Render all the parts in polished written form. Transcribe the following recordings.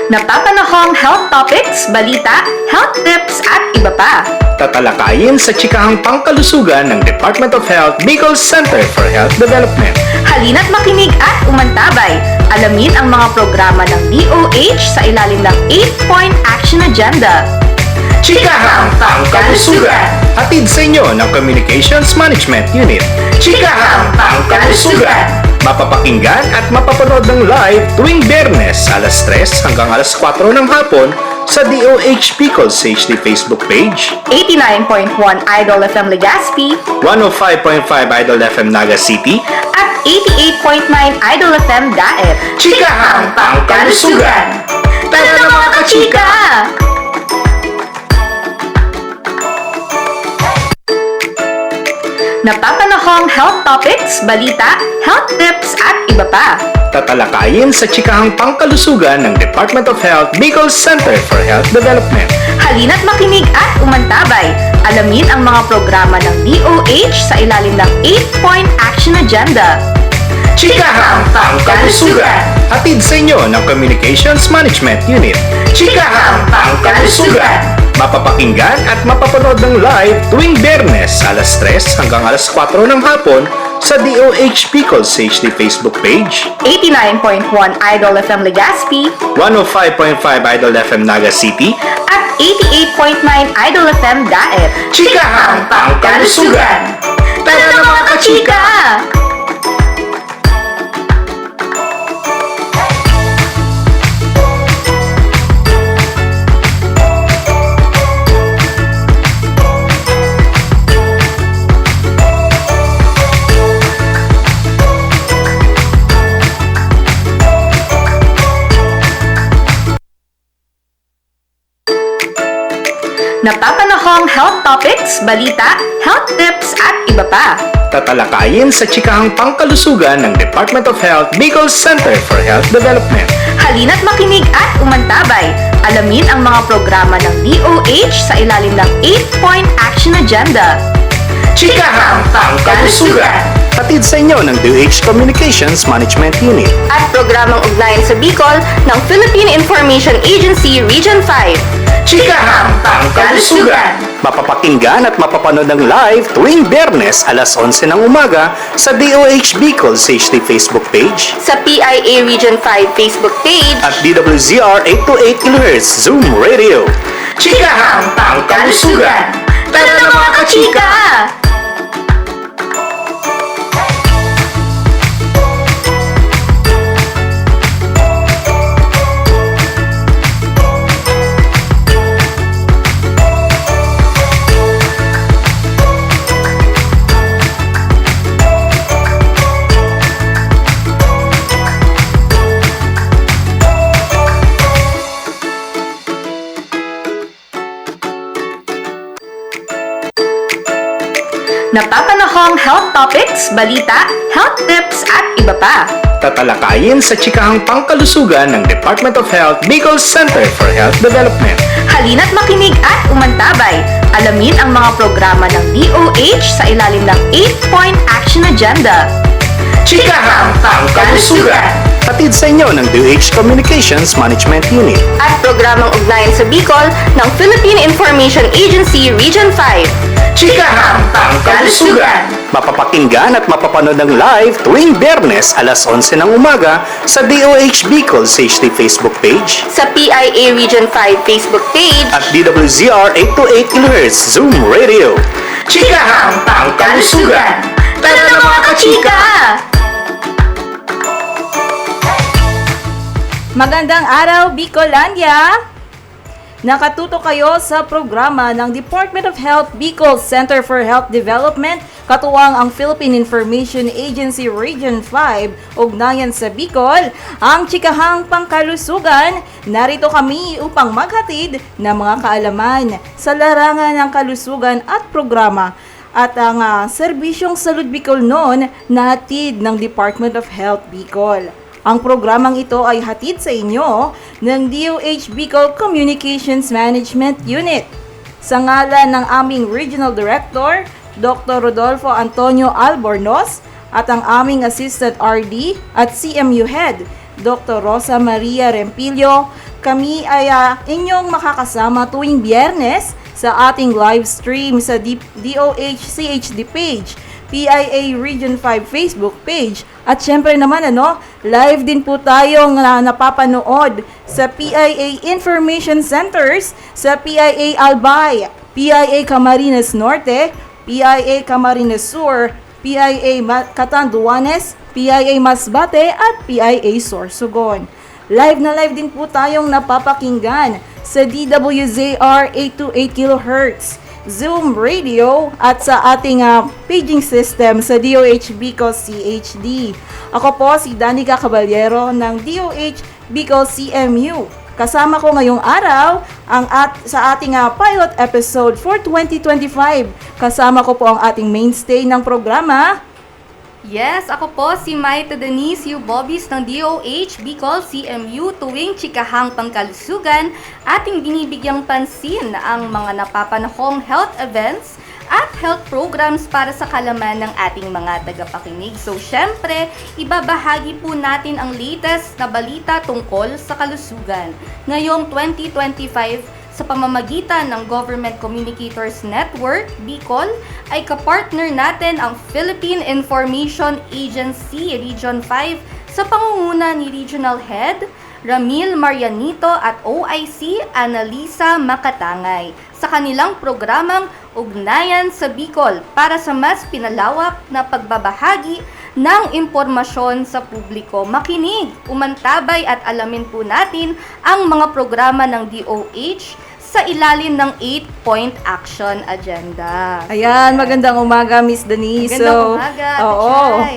Napapanahong health topics, balita, health tips at iba pa. Tatalakayin sa chikahang pangkalusugan ng Department of Health Bicol Center for Health Development. Halina't makinig at umantabay. Alamin ang mga programa ng DOH sa ilalim ng 8-point action agenda. Chikahang Pangkalusugan! Hatid sa inyo ng Communications Management Unit. Chikahang Pangkalusugan! Mapapakinggan at mapapanood ng live tuwing Biyernes alas 3 hanggang alas 4 ng hapon sa DOH Bicol HD Facebook page, 89.1 Idol FM Legazpi, 105.5 Idol FM Naga City, at 88.9 Idol FM Daet. Chikahang Pangkalusugan! Tara na mga kachika! Napapanahong health topics, balita, health tips at iba pa. Tatalakayin sa chikahang pangkalusugan ng Department of Health Bicol Center for Health Development. Halina't makinig at umantabay. Alamin ang mga programa ng DOH sa ilalim ng 8-point action agenda. Chikahang Pangkalusugan! Hatid sa inyo ng Communications Management Unit. Chikahang Pangkalusugan! Mapapakinggan at mapapanood ng live tuwing Biyernes alas 3 hanggang alas 4 ng hapon sa DOH Bicol HD Facebook page, 89.1 Idol FM Legazpi, 105.5 Idol FM Naga City, at 88.9 Idol FM Daet. Chikahang Pangkalusugan! Tara na mga kachika! Napapanahong health topics, balita, health tips at iba pa. Tatalakayin sa chikahang pangkalusugan ng Department of Health Bicol Center for Health Development. Halina't makinig at umantabay. Alamin ang mga programa ng DOH sa ilalim ng 8-point action agenda. Chikahang Pangkalusugan! Hatid sa inyo ng DOH Communications Management Unit. At programang ugnayan sa Bicol ng Philippine Information Agency Region 5. Chikahang Pangkalusugan! Mapapakinggan at mapapanood ng live tuwing Biyernes alas 11 ng umaga sa DOH Bicol HD Facebook page, Sa PIA Region 5 Facebook page, at DWZR 828 kHz Zoom Radio. Chikahang Pangkalusugan! tara na mga kachika! Napapanahong health topics, balita, health tips at iba pa. Tatalakayin sa chikahang pangkalusugan ng Department of Health Bicol Center for Health Development. Halina't makinig at umantabay. Alamin ang mga programa ng DOH sa ilalim ng 8-point action agenda. Chikahang Pangkalusugan! Hatid sa inyo ng DOH Communications Management Unit. At programang ugnayan sa Bicol ng Philippine Information Agency Region 5. Chikahang Pangkalusugan! Mapapakinggan at mapapanood ng live tuwing Biyernes alas 11 ng umaga sa DOH Bicol HD Facebook page, Sa PIA Region 5 Facebook page, at DWZR 828 kHz Zoom Radio. Chikahang Pangkalusugan! tara na mga kachika! Magandang araw, Bicolandia! Nakatuto kayo sa programa ng Department of Health Bicol Center for Health Development, katuwang ang Philippine Information Agency Region 5, ugnayan sa Bicol, ang Chikahang Pangkalusugan. Narito kami upang maghatid ng mga kaalaman sa larangan ng kalusugan at programa at ang serbisyong Salud Bicol noon na hatid ng Department of Health Bicol. Ang programang ito ay hatid sa inyo ng DOH Bicol Communications Management Unit. Sa ngalan ng aming Regional Director, Dr. Rodolfo Antonio Albornoz, at ang aming Assistant RD at CMU Head, Dr. Rosa Maria Rempilio, kami ay inyong makakasama tuwing Biyernes sa ating live stream sa DOH CHD page, PIA Region 5 Facebook page. At syempre naman live din po tayong napapanood sa PIA Information Centers sa PIA Albay, PIA Camarines Norte, PIA Camarines Sur, PIA Catanduanes, PIA Masbate at PIA Sorsogon. Live na live din po tayong napapakinggan sa DWZR 828 kHz, Zoom Radio at sa ating paging system sa DOH Bicol CHD. Ako po si Danica Caballero ng DOH Bicol CMU. Kasama ko ngayong araw sa ating pilot episode for 2025. Kasama ko po ang ating mainstay ng programa. Yes, ako po si Maite Denise Bobis ng DOH Bicol CMU. Tuwing Chikahang Pangkalusugan, ating binibigyang pansin ang mga napapanahong health events at health programs para sa kalaman ng ating mga tagapakinig. So, syempre, ibabahagi po natin ang latest na balita tungkol sa kalusugan. Ngayong 2025, sa pamamagitan ng Government Communicators Network, Bicol, ay kapartner natin ang Philippine Information Agency Region 5 sa pangunguna ni Regional Head Ramil Marianito at OIC Annalisa Makatangay sa kanilang programang Ugnayan sa Bicol para sa mas pinalawak na pagbabahagi ng impormasyon sa publiko. Makinig, umantabay at alamin po natin ang mga programa ng DOH sa ilalim ng 8-point action agenda. Ayan, magandang umaga, Miss Denise. Magandang umaga, Ate Chay,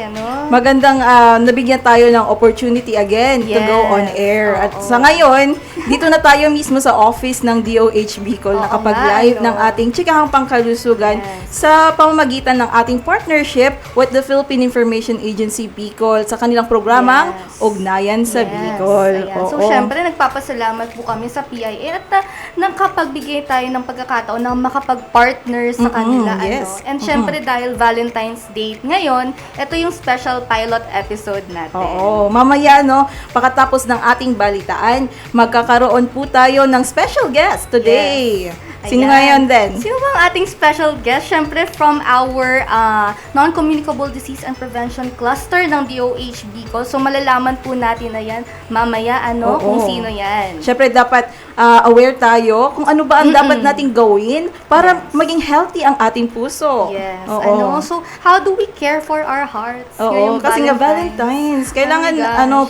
Magandang nabigyan tayo ng opportunity again to go on air. At sa ngayon, dito na tayo mismo sa office ng DOH Bicol nakapag-live ng ating Chikahang Pangkalusugan sa pamamagitan ng ating partnership with the Philippine Information Agency Bicol sa kanilang programang Ugnayan sa Bicol. Ayan. So, syempre, nagpapasalamat po kami sa PIA at nakapagbigay tayo ng pagkakataon na makapag-partner sa kanila. And syempre, dahil Valentine's Day ngayon, ito yung special pilot episode natin. Oo, mamaya pagkatapos ng ating balitaan, magkakaroon po tayo ng special guest today. Sino ngayon din? Sino bang ating special guest? Syempre from our Non-Communicable Disease and Prevention Cluster ng DOH Bicol. So malalaman po natin na yan mamaya kung sino yan. Syempre dapat aware tayo kung ano ba ang dapat nating gawin para maging healthy ang ating puso. Yes. So how do we care for our hearts? Oo, kasi nga Valentine's. Kailangan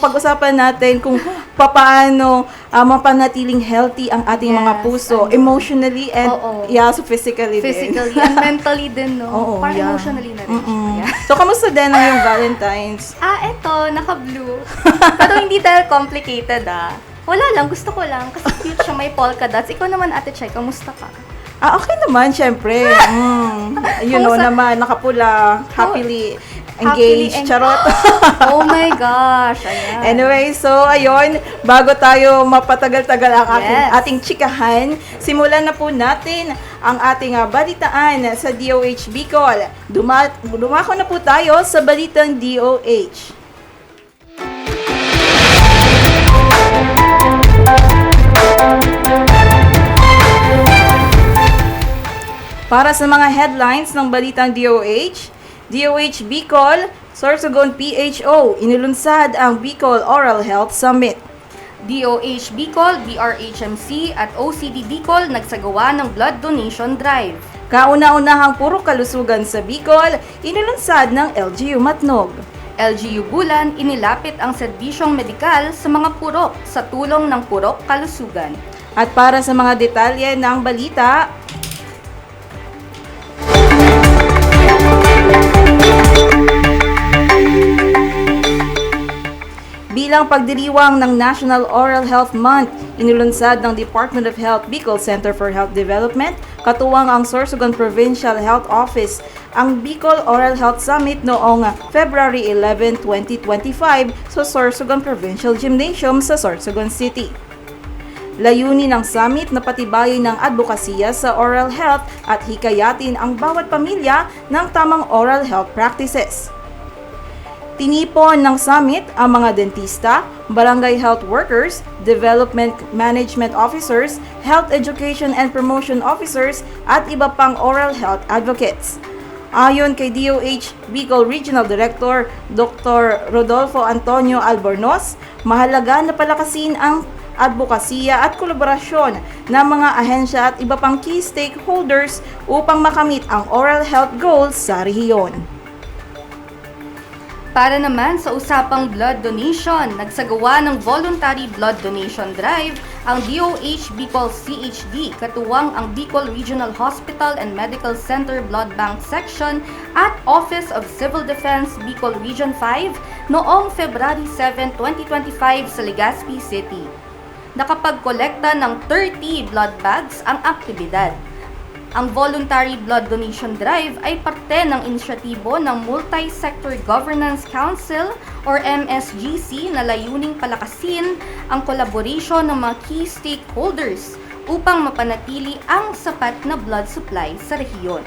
pag-usapan natin kung paano mapanatiling healthy ang ating mga puso, emotionally and so physically and mentally din, Parang emotionally na rin. So, kamusta din ang yung Valentine's? Eto, naka-blue. Pero hindi dahil complicated, Wala lang, gusto ko lang. Kasi cute siya, may polka dots. Ikaw naman, Ate Chay, kamusta ka? Okay naman, syempre. Naman, nakapula, happily engaged, charot. Oh my gosh, ayan. Anyway, so ayun, bago tayo mapatagal-tagal ang ating chikahan, simulan na po natin ang ating balitaan sa DOH Bicol. Dumako na po tayo sa balitang DOH. Para sa mga headlines ng balitang DOH Bicol, Sorsogon PHO, inilunsad ang Bicol Oral Health Summit. DOH Bicol, BRHMC at OCD Bicol nagsagawa ng blood donation drive. Kauna-unahang puro kalusugan sa Bicol, inilunsad ng LGU Matnog. LGU Bulan, inilapit ang serbisyong medikal sa mga purok sa tulong ng Purok Kalusugan. At para sa mga detalye ng balita, bilang pagdiriwang ng National Oral Health Month, inilunsad ng Department of Health Bicol Center for Health Development, katuwang ang Sorsogon Provincial Health Office, ang Bicol Oral Health Summit noong February 11, 2025 sa Sorsogon Provincial Gymnasium sa Sorsogon City. Layunin ng summit na patibayin ng advokasya sa oral health at hikayatin ang bawat pamilya ng tamang oral health practices. Tinipon ng summit ang mga dentista, barangay health workers, development management officers, health education and promotion officers, at iba pang oral health advocates. Ayon kay DOH Bicol Regional Director Dr. Rodolfo Antonio Albornoz, mahalaga na palakasin ang advokasya at kolaborasyon ng mga ahensya at iba pang key stakeholders upang makamit ang oral health goals sa rehiyon. Para naman sa usapang blood donation, nagsagawa ng voluntary blood donation drive ang DOH Bicol CHD katuwang ang Bicol Regional Hospital and Medical Center Blood Bank Section at Office of Civil Defense Bicol Region 5 noong February 7, 2025 sa Legazpi City. Nakapagkolekta ng 30 blood bags ang aktibidad. Ang Voluntary Blood Donation Drive ay parte ng inisyatibo ng Multi-Sector Governance Council or MSGC na layuning palakasin ang collaboration ng mga key stakeholders upang mapanatili ang sapat na blood supply sa rehiyon.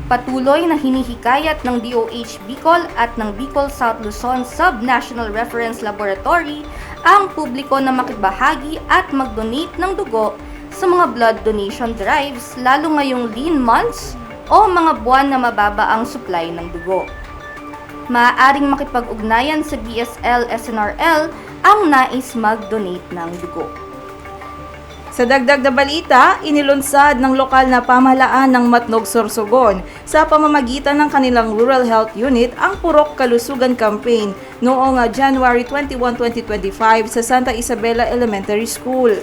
Patuloy na hinihikayat ng DOH Bicol at ng Bicol South Luzon Sub-National Reference Laboratory ang publiko na makibahagi at mag-donate ng dugo sa mga blood donation drives, lalo ngayong lean months o mga buwan na mababa ang supply ng dugo. Maaaring makipag-ugnayan sa BSL SNRL ang nais mag-donate ng dugo. Sa dagdag na balita, inilunsad ng lokal na pamahalaan ng Matnog, Sorsogon sa pamamagitan ng kanilang Rural Health Unit ang Purok Kalusugan Campaign noong January 21, 2025 sa Santa Isabela Elementary School.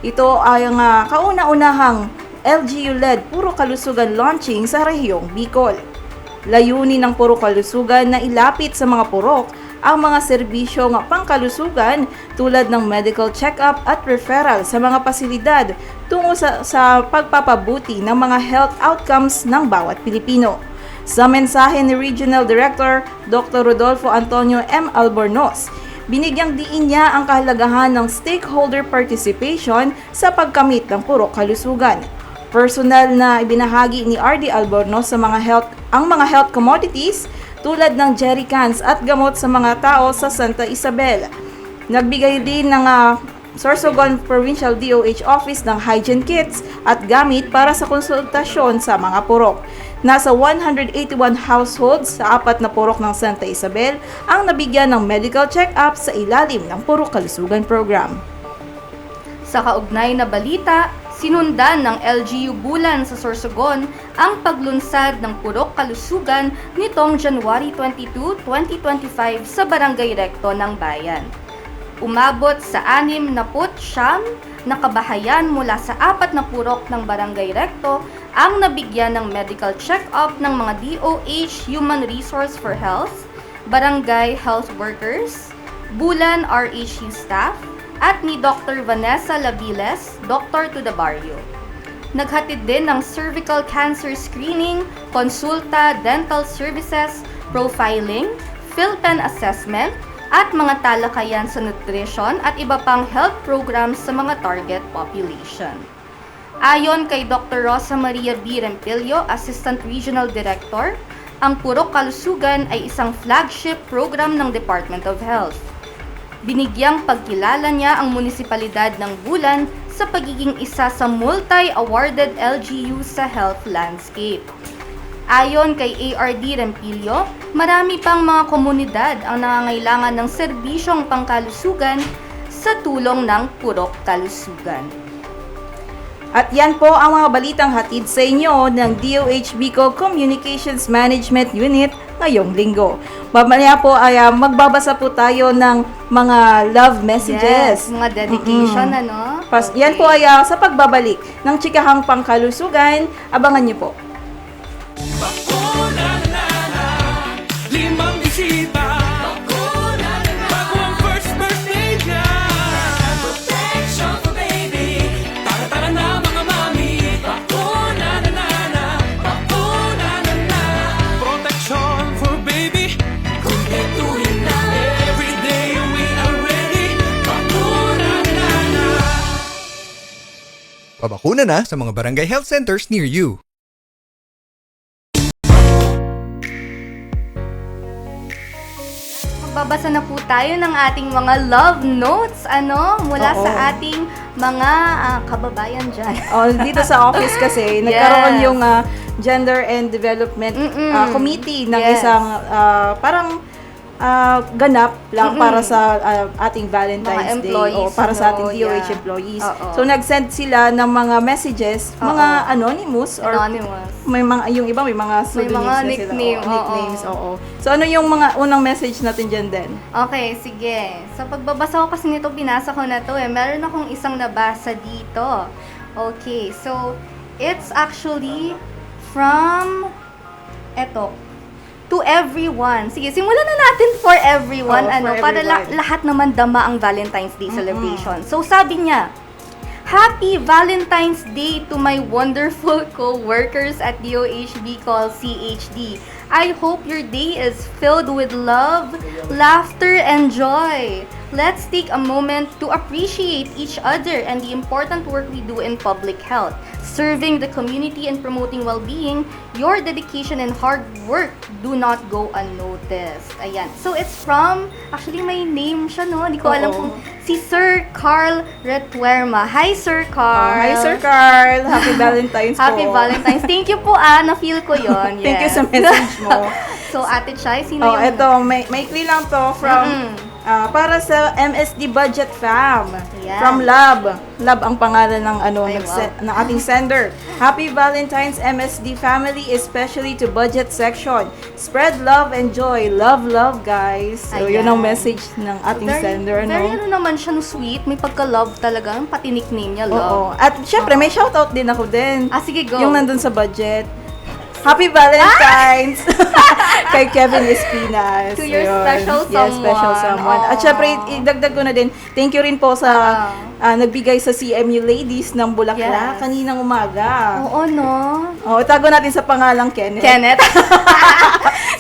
Ito ay ang kauna-unahang LGU-led Puro Kalusugan launching sa rehiyong Bicol. Layunin ng Puro Kalusugan na ilapit sa mga purok ang mga serbisyong pangkalusugan tulad ng medical check-up at referral sa mga pasilidad tungo sa pagpapabuti ng mga health outcomes ng bawat Pilipino. Sa mensahe ni Regional Director Dr. Rodolfo Antonio M. Albornoz, binigyang diin niya ang kahalagahan ng stakeholder participation sa pagkamit ng purok kalusugan. Personal na ibinahagi ni RD Albornoz sa mga health commodities tulad ng jerrycans at gamot sa mga tao sa Santa Isabel. Nagbigay din ng Sorsogon Provincial DOH Office ng hygiene kits at gamit para sa konsultasyon sa mga purok. Nasa 181 households sa 4 na purok ng Santa Isabel ang nabigyan ng medical check-up sa ilalim ng Purok Kalusugan Program. Sa kaugnay na balita, sinundan ng LGU Bulan sa Sorsogon ang paglunsad ng Purok Kalusugan nitong January 22, 2025 sa Barangay Recto ng Bayan. Umabot sa 69 na kabahayan mula sa 4 na purok ng Barangay Recto ang nabigyan ng medical check-up ng mga DOH Human Resource for Health, Barangay Health Workers, Bulan RHU staff, at ni Dr. Vanessa Labiles, Doctor to the Barrio. Naghatid din ng cervical cancer screening, konsulta, dental services, profiling, PhilPen assessment, at mga talakayan sa nutrition at iba pang health programs sa mga target population. Ayon kay Dr. Rosa Maria B. Rempilio, Assistant Regional Director, ang Purok Kalusugan ay isang flagship program ng Department of Health. Binigyang pagkilala niya ang munisipalidad ng Bulan sa pagiging isa sa multi-awarded LGU sa health landscape. Ayon kay ARD Rempilio, marami pang mga komunidad ang nangangailangan ng serbisyong pangkalusugan sa tulong ng Purok Kalusugan. At yan po ang mga balitang hatid sa inyo ng DOH Bicol Communications Management Unit ngayong linggo. Mamaya po ay magbabasa po tayo ng mga love messages. Yes, mga dedication, ano? Yan po ay sa pagbabalik ng Chikahang Pangkalusugan. Abangan niyo po. Bakuna na na, 5 bisita. Bakuna na na, bago ang first birthday niya. Protection for baby, tara-tara na mga mami. Bakuna na na na, bakuna na na. Protection for baby, kumpletuhin na. Every day we are ready. Bakuna na na. Pabakuna na sa mga barangay health centers near you. magbabasa na po tayo ng ating mga love notes, mula Oo. sa ating mga kababayan dyan. Dito sa office kasi, nagkaroon yung Gender and Development Committee ng Yes. isang parang ganap lang para sa ating Valentine's Mga Day employees, o para sa ating DOH yeah. employees. Oo. So nag-send sila ng mga messages, Oo. mga anonymous or Anonymous. may mga yung iba may mga pseudonyms mga na nickname, sila. Nicknames, oo. oo. So ano yung mga unang message natin diyan din? Okay, sige. Sa pagbabasa ko kasi nito, binasa ko na to Meron akong isang nabasa dito. Okay, so it's actually from to everyone. Sige, simulan na natin for everyone. Oo, for para everyone. lahat naman dama ang Valentine's Day celebration. So sabi niya, Happy Valentine's Day to my wonderful co-workers at DOH Bicol CHD. I hope your day is filled with love, laughter, and joy. Let's take a moment to appreciate each other and the important work we do in public health. Serving the community and promoting well-being, your dedication and hard work do not go unnoticed. Ayan. So it's from, actually may name siya, no? Hindi ko alam Oo. kung si Sir Carl Retuerma. Hi, Sir Carl. Hi Sir Carl, Happy Valentine's Happy po. Valentine's. Thank you po, na-feel ko yon. Thank you Yes. sa message mo. So, Ate Chai, sino yung... Ito, maikli lang to from para sa MSD Budget Fam. Ayan. From Lab. Lab ang pangalan ng Ay, ng ating sender. Happy Valentine's MSD family, especially to budget section. Spread love and joy. Love, love, guys. So, yun Ayan. ang message ng ating sender, no? Very naman siya, no, sweet. May pagka-love talaga. Pati nickname niya, Oo. love. At syempre, may shoutout din ako din. Sige, go. Yung nandun sa budget. Happy Valentine's! Kay Kevin Espinas. To your Ayun. special Yes, special someone. someone. At syempre, idagdag ko na din, thank you rin po sa nagbigay sa CMU Ladies ng bulaklak Yes. kaninang umaga. Oo, no? Tago natin sa pangalang Kenneth. Kenneth.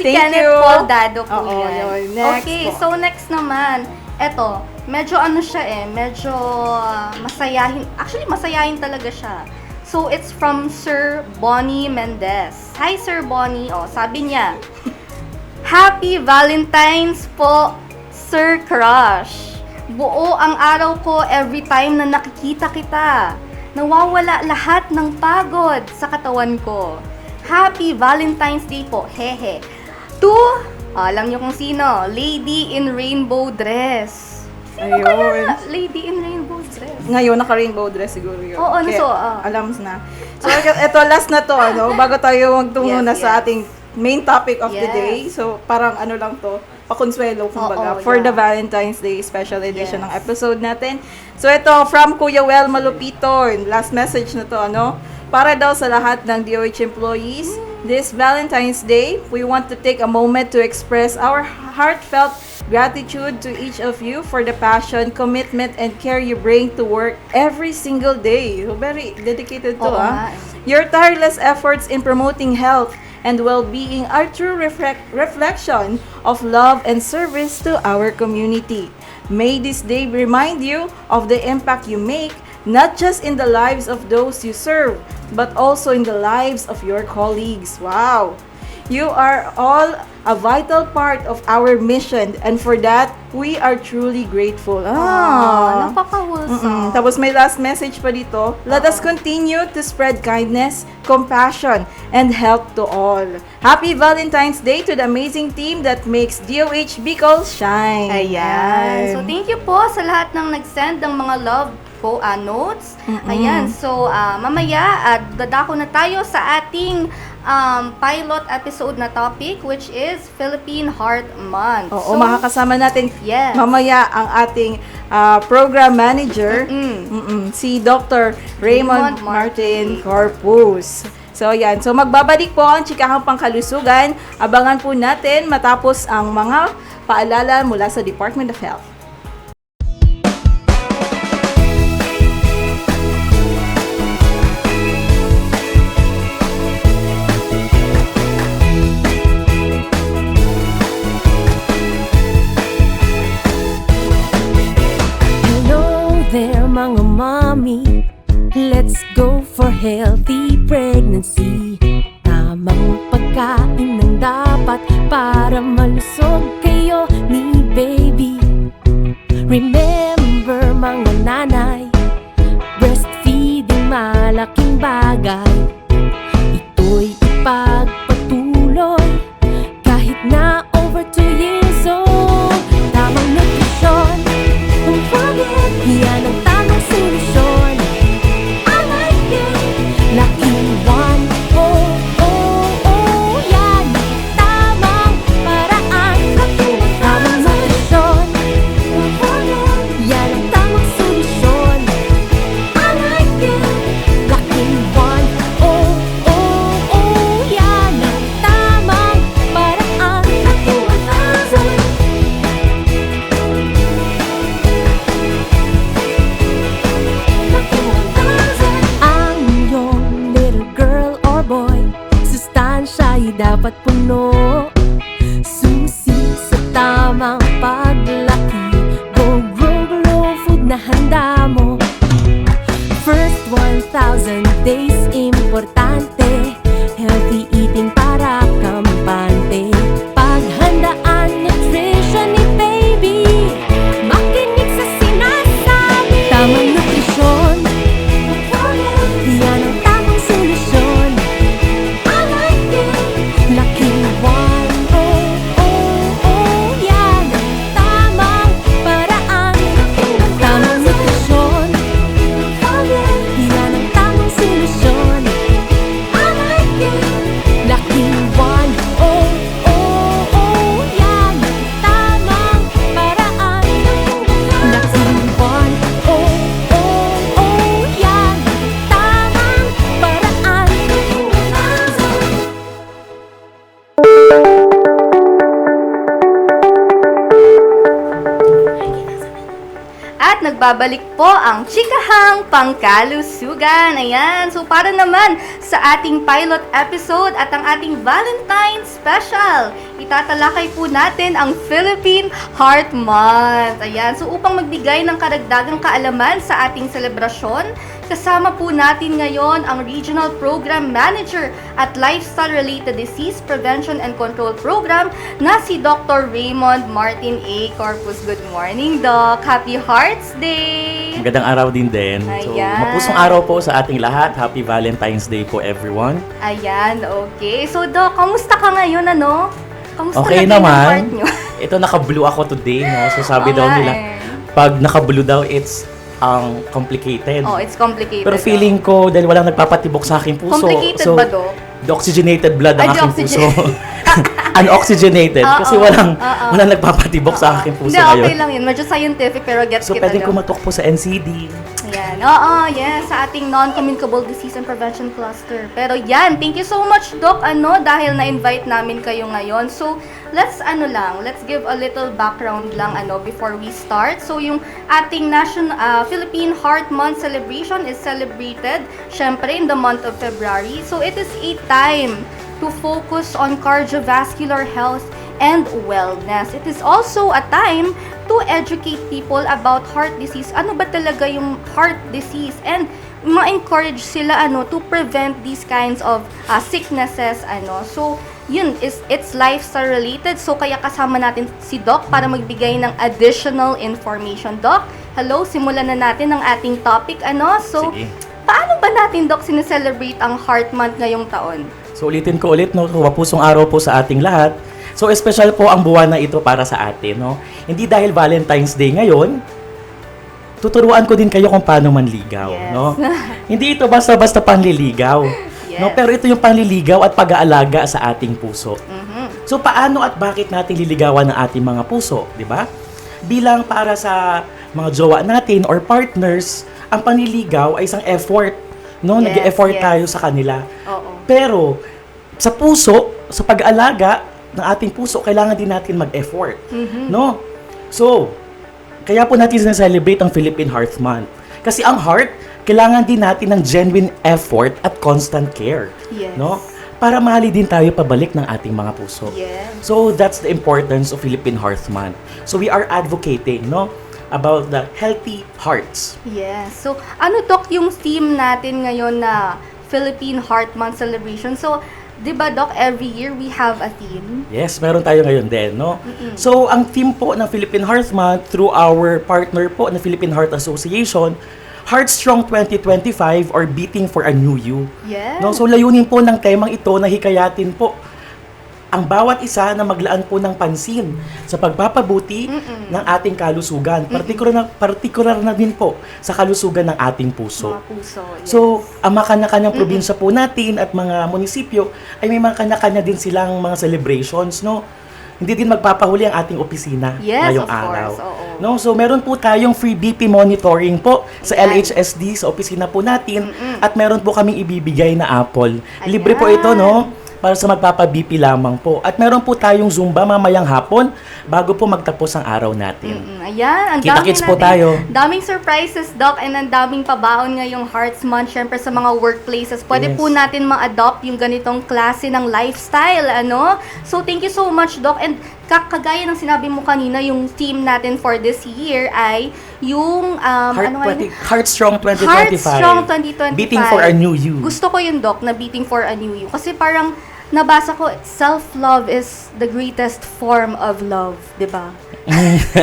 Si Thank Kenneth you. Paul Dado po Oo, yan. yun. Next Okay, po. so next naman, eto, medyo medyo masayahin. Actually, masayahin talaga siya. So, it's from Sir Bonnie Mendez. Hi, Sir Bonnie. Sabi niya, Happy Valentine's po, Sir Crush. Buo ang araw ko every time na nakikita kita. Nawawala lahat ng pagod sa katawan ko. Happy Valentine's Day po, hehe. To, alam niyo kung sino, Lady in Rainbow Dress. Sino Ayun. kaya Lady in Rainbow Dress? Ngayon, naka-rainbow dress siguro yun. Oo, Alam na. So, ito, last na to, bago tayo magtungo Yes, na sa yes. ating main topic of the Yes. day. So, parang lang to, pakonsuelo, kumbaga, Oo, for yeah. the Valentine's Day special edition Yes. ng episode natin. So, ito, from Kuya Well Malupiton, last message na to, para daw sa lahat ng DOH employees, this Valentine's Day, we want to take a moment to express our heartfelt gratitude to each of you for the passion, commitment, and care you bring to work every single day. So, very dedicated to, Oo nga. Your tireless efforts in promoting health and well-being are true reflection of love and service to our community. May this day remind you of the impact you make, not just in the lives of those you serve, but also in the lives of your colleagues. Wow! You are all a vital part of our mission, and for that, we are truly grateful. Napaka-wholesome. Tapos may last message pa dito. Let us continue to spread kindness, compassion, and help to all. Happy Valentine's Day to the amazing team that makes DOH Bicol shine. Ayan. So, thank you po sa lahat ng nag-send ng mga love ko notes. Ayan. So, mamaya, dadako na tayo sa ating pilot episode na topic, which is Philippine Heart Month. Oo, makakasama natin Yes. mamaya ang ating program manager, si Dr. Raymond Martin Corpus. So, yan. So, magbabalik po ang Chikahang Pangkalusugan. Abangan po natin matapos ang mga paalala mula sa Department of Health. Hello there, mga mommy. Let's go for healthy pregnancy. tamang pagkain ng dapat para malusog kayo ni baby. Remember mga nanay, breastfeeding malaking bagay. Ito'y ipagpatuloy kahit na over 2 years old. Tamang nutrisyon, don't forget, yan ang tamang solusyon. I like it, Lucky One. Oh, oh, oh, yan ang tamang paraan. Tamang nutrisyon, don't forget, yan ang tamang solusyon. I like it, Lucky One. Oh, oh, oh, yan ang tamang paraan. Lucky 1000. Ang iyong little girl or boy, sustansya'y dapat puno. Susi sa tamang paglaki, go grow glow food na handa mo. First 1,000 days importante, healthy eating para kampante. Paghandaan nutrition ni baby, makinig sa sinasabi. Tamang nutrisyon, yan ang tamang solusyon. I like it, Lucky One. Oh, oh, oh, yan ang tamang paraan. Tamang nutrisyon, yan ang tamang solusyon. I like it, Lucky One. Oh, oh, oh, yan ang tamang paraan. Lucky One. Oh, oh, oh, yan ang tamang paraan. At nagbabalik po ang Chikahang Pangkalusugan. Ayan, so para naman sa ating pilot episode at ang ating Valentine's Special, itatalakay po natin ang Philippine Heart Month. Ayan, so upang magbigay ng karagdagang kaalaman sa ating selebrasyon, kasama po natin ngayon ang Regional Program Manager at Lifestyle-Related Disease Prevention and Control Program na si Dr. Raymond Martin A. Corpus. Good morning, Doc. Happy Hearts Day! Magandang araw din. So, Ayan. mapusong araw po sa ating lahat. Happy Valentine's Day po, everyone. Ayan, okay. So, Doc, kamusta ka ngayon, ano? Kamusta Okay na kayo ng naman. heart nyo? Ito, naka-blue ako today, no? So, sabi Oo daw nga nila, eh. pag naka-blue daw, it's complicated. Oh, it's complicated. Pero feeling ko, dahil walang nagpapatibok sa aking puso. Complicated so, ba, Doc? deoxygenated blood ang Ay, aking puso. deoxygen- Unoxygenated. Oo, kasi walang oo. napapatibok sa aking puso Hindi, okay ngayon. lang yun. Medyo scientific, pero gets So, kita, pwede ko Doc. matok po sa NCD. Ayan. Oo, yes. Sa ating Non-Communicable Disease and Prevention Cluster. Pero yan, thank you so much, Doc, dahil na-invite namin kayo ngayon. So, let's give a little background lang, before we start. So, yung ating Philippine Heart Month celebration is celebrated, syempre, in the month of February. So, it is a time to focus on cardiovascular health and wellness. It is also a time to educate people about heart disease. Ano ba talaga yung heart disease? And ma-encourage sila to prevent these kinds of sicknesses. So, yun, it's lifestyle related. So, kaya kasama natin si Doc para magbigay ng additional information. Doc, hello, simulan na natin ang ating topic. So, Sige. paano ba natin, Doc, sineselebrate ang Heart Month ngayong taon? So ulitin ko ulit, mapusong araw po sa ating lahat. So special po ang buwan na ito para sa atin, no? Hindi dahil Valentine's Day ngayon, tuturuan ko din kayo kung paano manligaw, Yes. no? Hindi ito basta-basta panliligaw. Yes. No, pero ito yung panliligaw at pag-aalaga sa ating puso. Mhm. So paano at bakit natin liligawan ang ating mga puso, 'di ba? Bilang para sa mga jowa natin or partners, ang panliligaw ay isang effort, no? Yes, Nag-e-effort yes. tayo sa kanila. Oo. Pero sa puso, sa pag-aalaga ng ating puso, kailangan din natin mag-effort, no? So, kaya po natin na-celebrate ang Philippine Heart Month. Kasi ang heart, kailangan din natin ng genuine effort at constant care, Yes. no? Para mahali din tayo pabalik ng ating mga puso. Yes. So, that's the importance of Philippine Heart Month. So, we are advocating, no? About the healthy hearts. Yes. So, Doc, yung theme natin ngayon na Philippine Heart Month celebration? So, di ba, Doc, every year we have a theme? Yes, meron tayo ngayon din, no? So, ang theme po ng Philippine Heart Month through our partner po na Philippine Heart Association, Heart Strong 2025 or Beating for a New You. Yes. No, so layunin po ng temang ito na hikayatin po ang bawat isa na maglaan po ng pansin sa pagpapabuti ng ating kalusugan. Partikular na din po sa kalusugan ng ating puso. Mga puso, yes. So, ang mga kanya-kanyang probinsya po natin at mga munisipyo ay may mga kanya-kanya din silang mga celebrations, no? Hindi din magpapahuli ang ating opisina Yes, ngayong of araw. course, oo. No, so meron po tayong free BP monitoring po sa Ayan. LHSD sa opisina po natin at meron po kaming ibibigay na apple. Ayan. Libre po ito, no? Para sa magpapa-BP lamang po. At meron po tayong Zumba mamayang hapon bago po magtapos ang araw natin. Ayan, ang Kita-kits po natin- tayo. Daming surprises, Doc, and ang daming pabaon ngayong Hearts Month, syempre sa mga workplaces. Pwede Yes. po natin ma-adopt yung ganitong klase ng lifestyle, ano? So, thank you so much, Doc. And kagaya ng sinabi mo kanina, yung theme natin for this year ay yung, Heart Strong 2025. Heart Strong 2025. Beating for a New You. Gusto ko yung, Doc, na Beating for a New You. Kasi parang nabasa ko, self-love is the greatest form of love, di ba?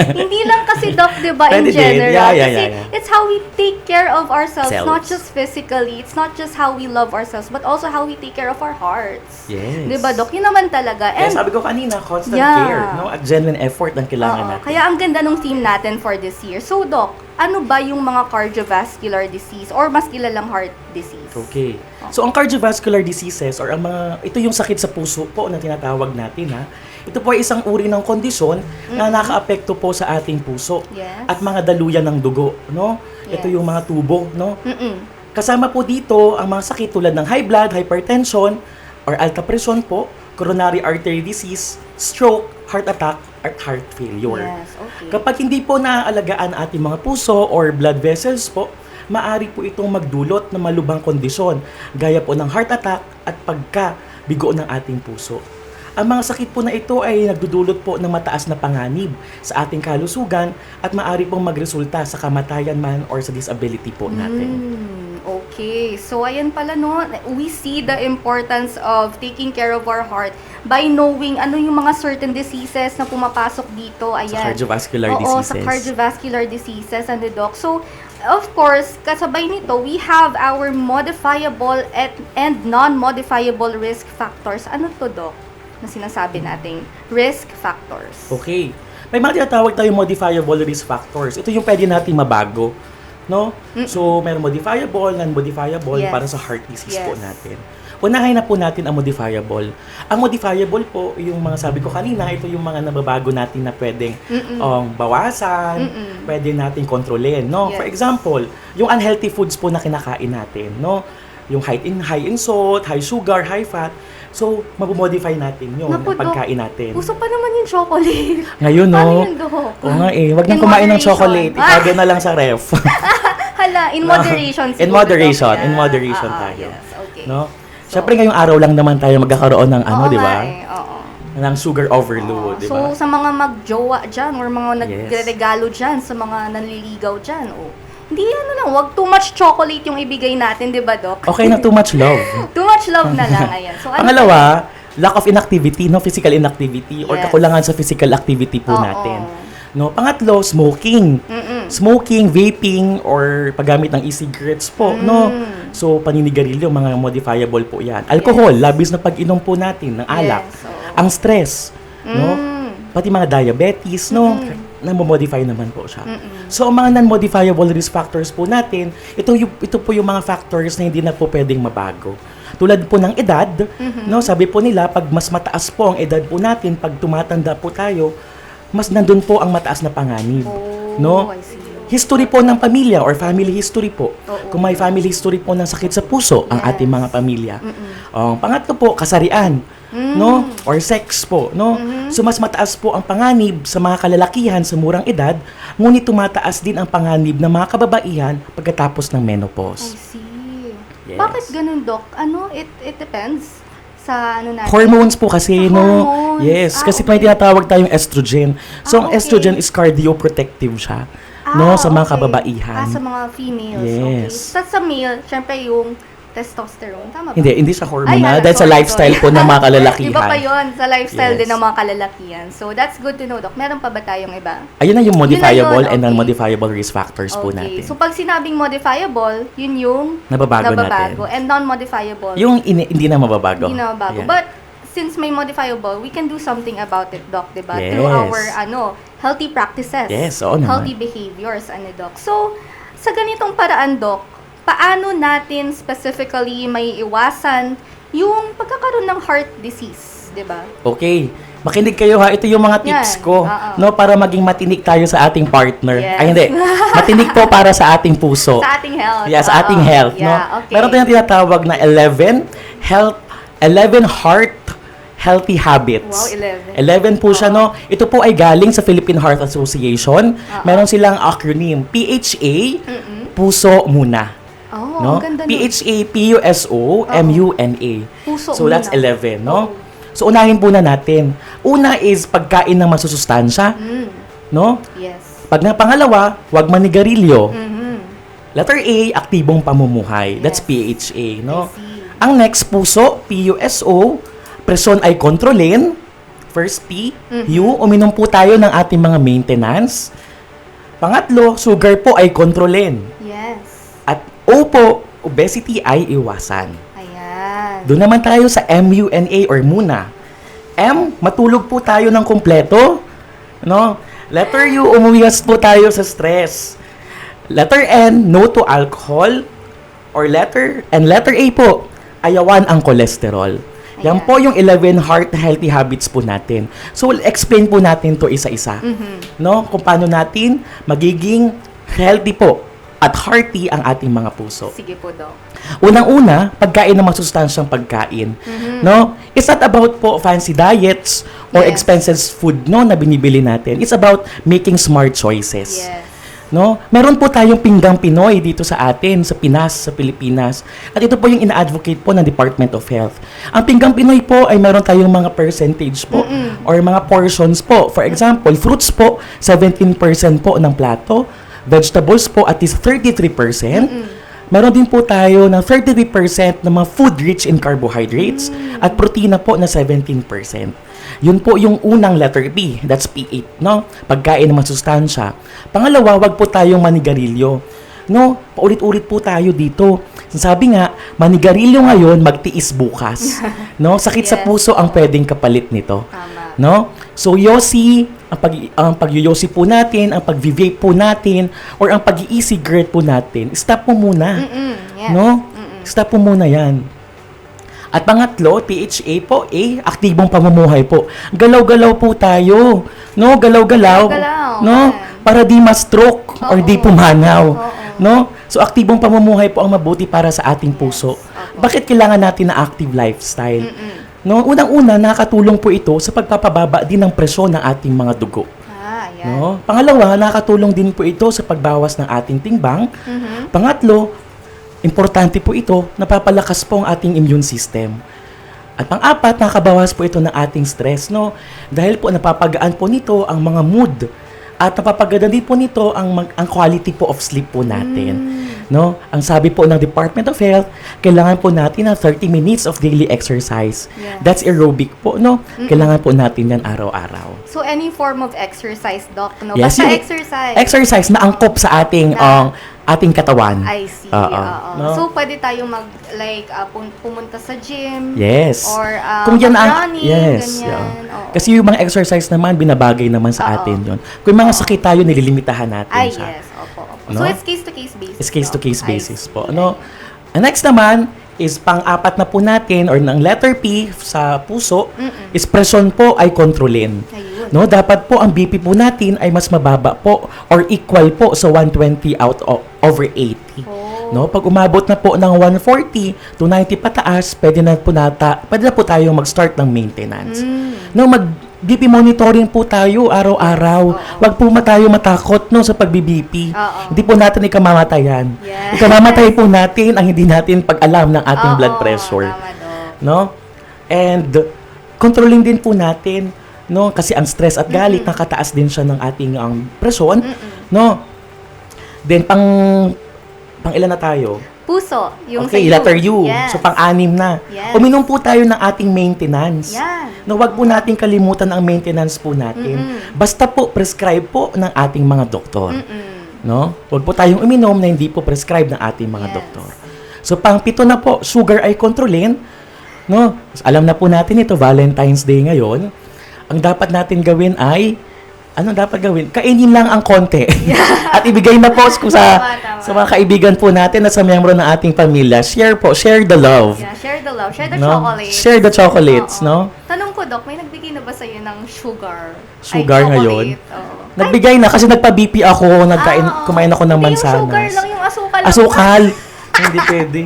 Hindi lang kasi, Doc, di ba, in Pwede din. general. Yeah. Kasi it's how we take care of ourselves, Selves. not just physically. It's not just how we love ourselves, but also how we take care of our hearts. Yes. Di ba, Doc? Yun naman talaga. Kaya And sabi ko kanina, constant Yeah. care, no? At genuine effort ang kailangan oo, natin. kaya ang ganda ng theme natin for this year. So, Doc, ano ba yung mga cardiovascular disease or mas kilalang heart disease? Okay. So, ang cardiovascular diseases or ang mga, ito yung sakit sa puso po na tinatawag natin, ha? Ito po ay isang uri ng kondisyon na nakaapekto po sa ating puso Yes. at mga daluyan ng dugo, no? Ito Yes. yung mga tubo, no? Mm-mm. Kasama po dito ang mga sakit tulad ng high blood, hypertension, or alta presyon po, coronary artery disease, stroke, heart attack, at heart failure. Yes, okay. Kapag hindi po naaalagaan ating mga puso or blood vessels po, maaari po itong magdulot ng malubhang kondisyon, gaya po ng heart attack at pagkabigo ng ating puso. Ang mga sakit po na ito ay nagdudulot po ng mataas na panganib sa ating kalusugan at maaari pong magresulta sa kamatayan man or sa disability po natin. Okay. So, ayan pala, no? We see the importance of taking care of our heart by knowing ano yung mga certain diseases na pumapasok dito. Ayan. Sa cardiovascular Oo, diseases. sa cardiovascular diseases, ano, Doc? So, of course, kasabay nito, we have our modifiable and non-modifiable risk factors. Ano to, Doc? Na sinasabi nating risk factors. Okay. May mga tinatawag tayong modifiable risk factors. Ito yung pwede natin mabago. No? So, meron modifiable, non-modifiable Yes. para sa heart disease po Yes. natin. Unahin na po natin ang modifiable. Ang modifiable po, yung mga sabi ko kanina, ito yung mga nababago natin na pwedeng bawasan, pwede natin kontrolin. No? Yes. For example, yung unhealthy foods po na kinakain natin. No? Yung high in salt, high sugar, high fat. So, mabomodify natin yun Naku, ng pagkain natin. Uso pa naman yung chocolate. Ngayon, Paano no? yun, Doc? Oo nga eh. Huwag nang In kumain ng moderation. chocolate. Itago na lang sa ref. Hala, in moderation In siguro, moderation. Doc. In Yeah. moderation Ah, tayo. yes, okay. No? Siyempre ngayong araw lang naman tayo magkakaroon ng ano, Oo di ba? nga eh, oo. Ng sugar overload, di So, ba? sa mga magjowa dyan or mga Yes. nagregalo dyan, sa mga nanliligaw dyan, hindi ano lang, wag too much chocolate yung ibigay natin, di ba, Doc? Okay na too much love. Too much love na lang, ayan. So, ano Pangalawa, lack of inactivity, no? Physical inactivity or Yes. kakulangan sa physical activity po Oo. natin. No? Pangatlo, smoking. Smoking, vaping, or paggamit ng e-cigarettes po, no? So, paninigarilyo, mga modifiable po yan. Alcohol, labis na pag-inom po natin ng alak. Yes, oo. Ang stress, no? Pati mga diabetes, no? Namomodify naman po siya. So, ang mga non-modifiable risk factors po natin, ito po yung mga factors na hindi na po pwedeng mabago. Tulad po ng edad, no? Sabi po nila, pag mas mataas po ang edad po natin, pag tumatanda po tayo, mas nandun po ang mataas na panganib. No? I see. History po ng pamilya or family history po. Kung may family history po ng sakit sa puso ang Yes. ating mga pamilya. Pangatlo po, kasarian. No? Or sex po, no? So mas mataas po ang panganib sa mga kalalakihan sa murang edad, ngunit tumataas din ang panganib ng mga kababaihan pagkatapos ng I menopause. see. Yes. Bakit ganun, Doc? Ano, it depends sa ano natin. Hormones po kasi, Sa no? hormones. Yes, kasi Okay. may tinatawag tayong estrogen. So, ang Okay. estrogen is cardioprotective siya, no? Sa mga kababaihan. Sa mga females. Yes. Okay. Sa male, syempre yung testosterone, tama ba? Hindi siya hormonal. Ay, Dahil sa sorry, lifestyle sorry. po ng mga kalalakihan. Iba pa yun, sa lifestyle Yes. din ng mga kalalakihan. So, that's good to know, Doc. Meron pa ba tayong iba? Ayun na yung modifiable Yun na yun, and okay. non-modifiable risk factors po natin. So, pag sinabing modifiable, yun yung Nababago natin. And non-modifiable, Yung hindi na mababago. hindi na mabago. Ayan. But, since may modifiable, we can do something about it, Doc, diba? Yes. Through our, healthy practices. Yes, oo naman. Healthy behaviors, Doc. So, sa ganitong paraan, Doc, paano natin specifically may iwasan yung pagkakaroon ng heart disease, diba? Okay. Makinig kayo ha. Ito yung mga tips Yan. ko. Oo. No, para maging matinik tayo sa ating partner. Yes. Ay, hindi. Matinik po para sa ating puso. Sa ating health. Yeah, sa ating Oo. health. No? Yeah, okay. Meron tayong tinatawag na 11 heart healthy habits. Wow, 11 po siya, no? Ito po ay galing sa Philippine Heart Association. Meron silang acronym. PHA, puso muna. Oh, No? ang ganda nun. PHA, PUSO, MUNA. Puso So that's muna. 11, no? So unahin po na natin. Una is pagkain ng masusustansya, no? Yes. Pag na pangalawa, huwag manigarilyo. Mm-hmm. Letter A, aktibong pamumuhay. That's Yes. PHA, no? I see. Ang next, puso, PUSO, presyon ay kontrolin. First P, U, uminom po tayo ng ating mga maintenance. Pangatlo, sugar po ay kontrolin. Yes. At O po, obesity ay iwasan. Ayan. Doon naman tayo sa MUNA or muna. M, matulog po tayo ng kumpleto. No? Letter U, umuwigas po tayo sa stress. Letter N, no to alcohol. Or letter A po, ayawan ang cholesterol. Yan po yung 11 heart healthy habits po natin. So, we'll explain po natin to isa-isa. No? Kung paano natin magiging healthy po at hearty ang ating mga puso. Sige po, Doc. Unang-una, pagkain ng masustansyang pagkain. No? It's not about po fancy diets or Yes. expensive food no na binibili natin. It's about making smart choices. Yes. No? Meron po tayong pinggang Pinoy dito sa atin, sa Pinas, sa Pilipinas. At ito po yung ina-advocate po ng Department of Health. Ang pinggang Pinoy po ay meron tayong mga percentage po or mga portions po. For example, fruits po, 17% po ng plato. Vegetables po at least 33%. Meron din po tayo ng 33% ng mga food rich in carbohydrates at protina po na 17%. Yun po yung unang letter B, that's P8, no? Pagkain ng masustansya. Pangalawa, wag po tayong manigarilyo. No, paulit-ulit po tayo dito. Sabi nga, manigarilyo ngayon, magtiis bukas. No, sakit sa Yes. puso ang pwedeng kapalit nito. Tama. No? So, yosi, ang pag-yosi po natin, ang pag-vape po natin, or ang pag-i-cigarette po natin, stop po muna. Yes. No? Stop po muna yan. At pangatlo, PHA po, aktibong pamumuhay po. Galaw-galaw po tayo. No? Galaw-galaw. Galaw-galaw. No? Para di ma-stroke or di pumanaw. Oo. No? So, aktibong pamumuhay po ang mabuti para sa ating puso. Opo. Bakit kailangan natin na active lifestyle? No, unang-una, nakakatulong po ito sa pagpapababa din ng presyon ng ating mga dugo. Ayan. No? Pangalawa, nakakatulong din po ito sa pagbawas ng ating timbang. Pangatlo, importante po ito, napapalakas po ang ating immune system. At pang-apat, nakabawas po ito ng ating stress, no? Dahil po napapagaan po nito ang mga mood. At napapagaan din po nito ang quality po of sleep po natin. No? Ang sabi po ng Department of Health, kailangan po natin ng 30 minutes of daily exercise. Yeah. That's aerobic po, no? Kailangan po natin yan araw-araw. So, any form of exercise, Doc, no? Yes, Basta yung exercise. Exercise na angkop sa ating ating katawan. I see. Oo. Oo. No? So, pwede tayong pumunta sa gym. Yes. Or Kung yan running, yes. ganyan. yeah. Oo. Kasi yung mga exercise naman, binabagay naman sa Oo. atin yun. Kung may mga sakit tayo, nililimitahan natin Ay, siya. yes. Opo. No? So, it's case-to-case basis. Is case-to-case Doc. I basis see. po. Ano? And next naman, is pang-apat na po natin, or ng letter P sa puso, is presyon po ay kontrolin. Ayun. No, dapat po ang BP po natin ay mas mababa po or equal po sa 120 over 80. Oh. No, pag umabot na po ng 140 to 90 pataas, pwede na po tayong mag-start ng maintenance. No, BP monitoring po tayo araw-araw. Wag po tayo matakot no sa pagbi-BP. Oo. Hindi po natin ikamamatayan. Yes. Ikamamatay po natin ang hindi natin pag-alam ng ating Oo, blood pressure. Tama, Doc. No? And controlling din po natin, no? Kasi ang stress at galit nakataas din siya ng ating presyon, no? Then pang ilan na tayo? Puso. Yung Okay, sa letter U. Yes. So, pang-anim na. Yes. Uminom po tayo ng ating maintenance. Yan. No, wag po natin kalimutan ang maintenance po natin. Basta po, prescribe po ng ating mga doktor. No? Wag po tayong uminom na hindi po prescribe ng ating mga Yes. doktor. So, pang-pito na po, sugar ay kontrolin. No? Alam na po natin ito, Valentine's Day ngayon. Ang dapat natin gawin ay, ano dapat gawin? Kainin lang ang konti. At ibigay na po sa Tama. sa mga kaibigan po natin na sa miyembro ng ating pamilya. Share po, share the love. Yeah, share the love. Share the No? chocolate. Share the chocolates, Oo. no? Tanong ko, Doc, may nagbigay na ba sa'yo ng sugar? Sugar Ay, ngayon? chocolate. Oo. Nagbigay na kasi nagpa-BP ako, Oo. kumain ako ng Hindi mansanas. yung sugar lang, yung asukal lang. Asukal. Hindi pwede.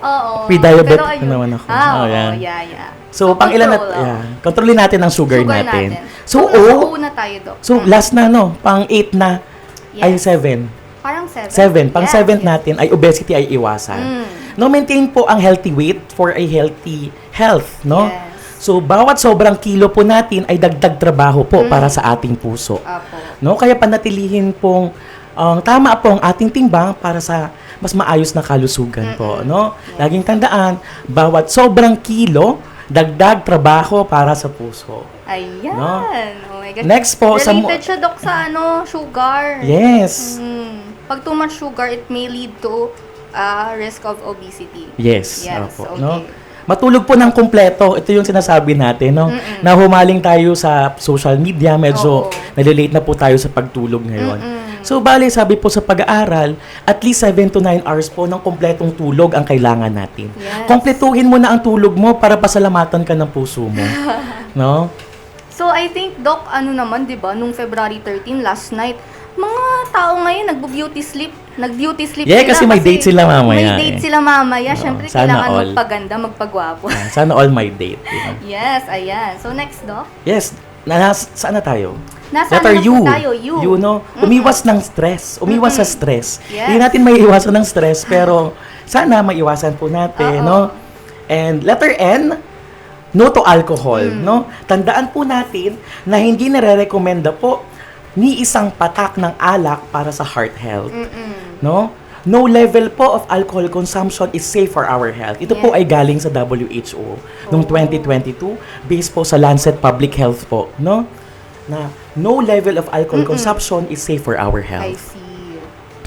Oo. Pre-diabetic Pero ayun. naman ako. Oo, yeah. yeah. So, pang ilan control lang. kontrolin natin ang sugar natin. So, nasa O, una tayo, Doc. so last na, no? Pang 8 na, ay Yes. 7. Parang 7. 7. Pang 7 natin ay obesity ay iwasan. No, maintain po ang healthy weight for a healthy health, no? Yes. So, bawat sobrang kilo po natin ay dagdag trabaho po para sa ating puso. Apo. No, kaya panatilihin pong tama po ang ating timbang para sa mas maayos na kalusugan po, no? Laging tandaan, bawat sobrang kilo, dagdag trabaho para sa puso. Ayan. No? Oh my gosh. Next po, sa Related siya, Doc, sa sugar. Yes. Pag too much sugar, it may lead to risk of obesity. Yes. Yes, Opo, okay. no? Matulog po ng kumpleto. Ito yung sinasabi natin, no? Na humaling tayo sa social media, medyo Oo. nalilate na po tayo sa pagtulog ngayon. So, bali, sabi po sa pag-aaral, at least 7 to 9 hours po ng kumpletong tulog ang kailangan natin. Yes. Kompletuhin mo na ang tulog mo para pasalamatan ka ng puso mo. No? So, I think, Doc, naman, di ba, nung February 13, last night, mga tao ngayon nag-beauty sleep. Nag-beauty sleep Yeah, sila. kasi may date sila mamaya May eh. date sila mamaya. Siyempre, sana kailangan all. magpaganda, magpagwapo. Sana all my date. you know. Yes, ayan. So, next, Doc. Yes. Saan na tayo? Nasa Letter ano na U. po tayo? U. U, no? Umiwas ng stress. Umiwas sa stress. Yes. Hindi natin may iwasan ng stress, pero sana maiwasan po natin, Oo. no? And letter N, no to alcohol, no? Tandaan po natin na hindi nare-recommenda po ni isang patak ng alak para sa heart health. No? No level po of alcohol consumption is safe for our health. Ito po ay galing sa WHO noong 2022 based po sa Lancet Public Health po, no? Na no level of alcohol consumption is safe for our I health. see.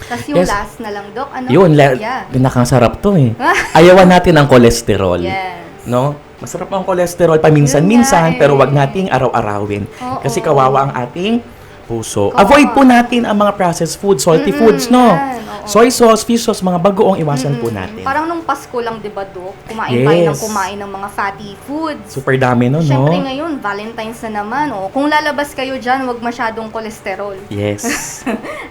Tapos yung Yes. last na lang, Doc. Ano? Yun, Yeah. nakakasarap to eh. Ayawan natin ang cholesterol. Yes. No? Masarap ang cholesterol paminsan-minsan, Yun nga pero eh. wag nating araw-arawin. Oo. Kasi kawawa ang ating puso. Kawawa. Avoid po natin ang mga processed foods, salty foods, no? yan, oo. Soy sauce, fish sauce, mga bagoong iwasan po natin. Parang nung Pasko lang, di ba, Doc? Kumain tayo ng Yes. kumain ng mga fatty foods. Super dami no, no? Siyempre ngayon, Valentine's na naman. Oh. Kung lalabas kayo dyan, wag masyadong kolesterol. Yes.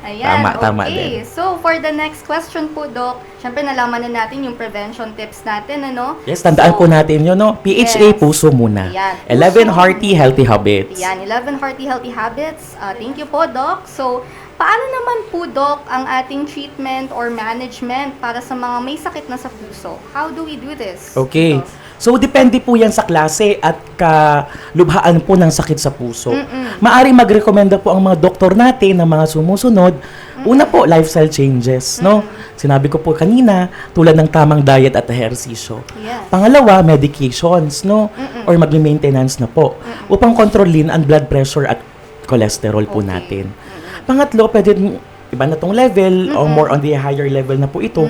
Ayan, Tama okay. din. So, for the next question po, Doc, siyempre nalaman na natin yung prevention tips natin, ano? Yes, tandaan So, po natin yun, no? PHA, Yes. puso muna. Ayan, 11 puso. hearty, healthy habits. Yan, 11 healthy habits. Thank you po, Doc. So, paano naman po, Doc, ang ating treatment or management para sa mga may sakit na sa puso? How do we do this? Okay. Doc? So, depende po yan sa klase at kalubhaan po ng sakit sa puso. Maaring magrekomenda po ang mga doktor natin ng mga sumusunod. Una po, lifestyle changes, no? Sinabi ko po kanina, tulad ng tamang diet at ehersisyo. Yes. Pangalawa, medications, no? Or mag-maintenance na po upang kontrolin ang blood pressure at cholesterol po Okay. natin. Pangatlo, pwede iba na tong level o more on the higher level na po ito,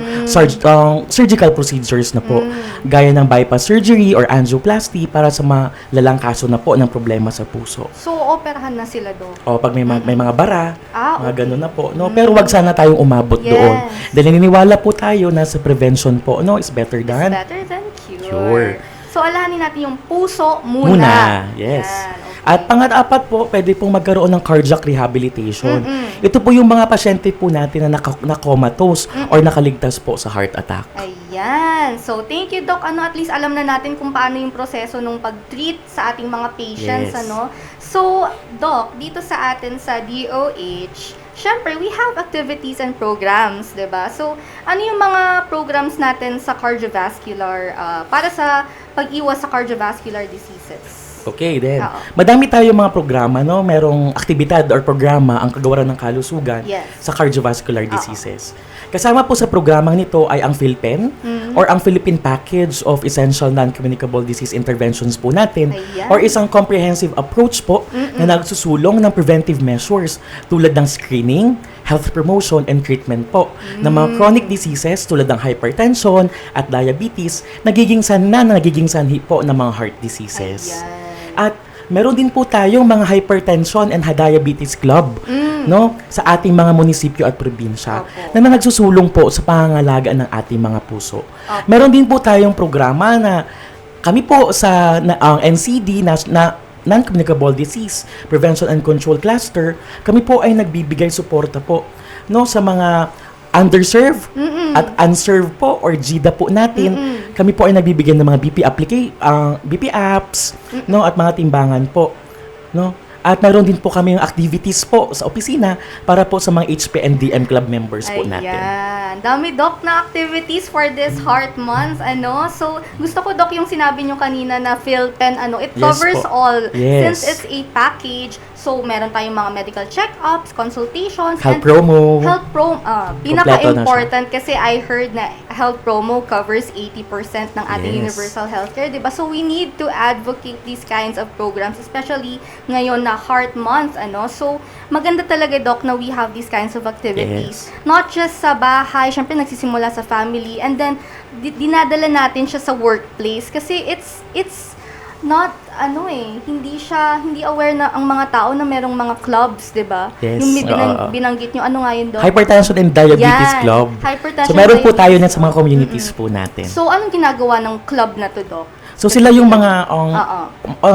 surgical procedures na po. Gaya ng bypass surgery or angioplasty para sa malalang kaso na po ng problema sa puso. So, operahan na sila, Doc. O pag may mga bara, mga Okay. ganun na po, no? Pero wag sana tayong umabot Yes. doon. Dahil naniniwala po tayo na sa prevention po, no, is better It's than better than cure. cure. So, alahanin natin yung puso muna. muna. Yes. Yan, okay. At pangat-apat po, pwede pong magkaroon ng cardiac rehabilitation. Ito po yung mga pasyente po natin na na-comatose or nakaligtas po sa heart attack. Ayan. So, thank you, Doc. At least alam na natin kung paano yung proseso nung pag-treat sa ating mga patients, Yes. ano? So, Doc, dito sa atin sa DOH, syempre, we have activities and programs, 'di ba? So, ano yung mga programs natin sa cardiovascular, para sa pag-iwas sa cardiovascular diseases? Okay, then. Oo. Madami tayo mga programa, no? Merong aktibidad or programa ang kagawaran ng kalusugan Yes. sa cardiovascular diseases. Kasama po sa programang nito ay ang PhilPen or ang Philippine Package of Essential Non-Communicable Disease Interventions po natin Ayan. or isang comprehensive approach po na nagsusulong ng preventive measures tulad ng screening, health promotion, and treatment po ng mga chronic diseases tulad ng hypertension at diabetes nagiging sanhi po ng mga heart diseases. At meron din po tayong mga hypertension and diabetes club no sa ating mga munisipyo at probinsya na nagsusulong po sa pangangalaga ng ating mga puso. Meron din po tayong programa na kami po sa ang NCD na Non-Communicable Disease Prevention and Control Cluster, kami po ay nagbibigay suporta po no sa mga underserved at unserved po or GIDA po natin. Kami po ay nagbibigay ng mga BP apps no at mga timbangan po no. At mayroon din po kami yung activities po sa opisina para po sa mga HPNDM club members po natin. Ayan. Dami, Doc, na activities for this Heart Month, So, gusto ko, Doc, yung sinabi nyo kanina na PhilPen, it Yes covers po. all. Yes. Since it's a package, so meron tayong mga medical check-ups, consultations, Health promo. pinaka-important kasi I heard na health promo covers 80% ng ating Yes. universal healthcare, diba? So, we need to advocate these kinds of programs, especially ngayon na Heart Month, So, maganda talaga, Doc, na we have these kinds of activities. Yes. Not just sa bahay, syempre nagsisimula sa family, and then dinadala natin siya sa workplace kasi it's not hindi aware na ang mga tao na merong mga clubs, 'di ba? Yes, Yung oo. binanggit nyo, ano nga yun, Doc? Hypertension and Diabetes Yan. Club. Hypertension So meron po diabetes tayo na sa club. mga communities po natin. So, anong ginagawa ng club na to, Doc? So sila yung mga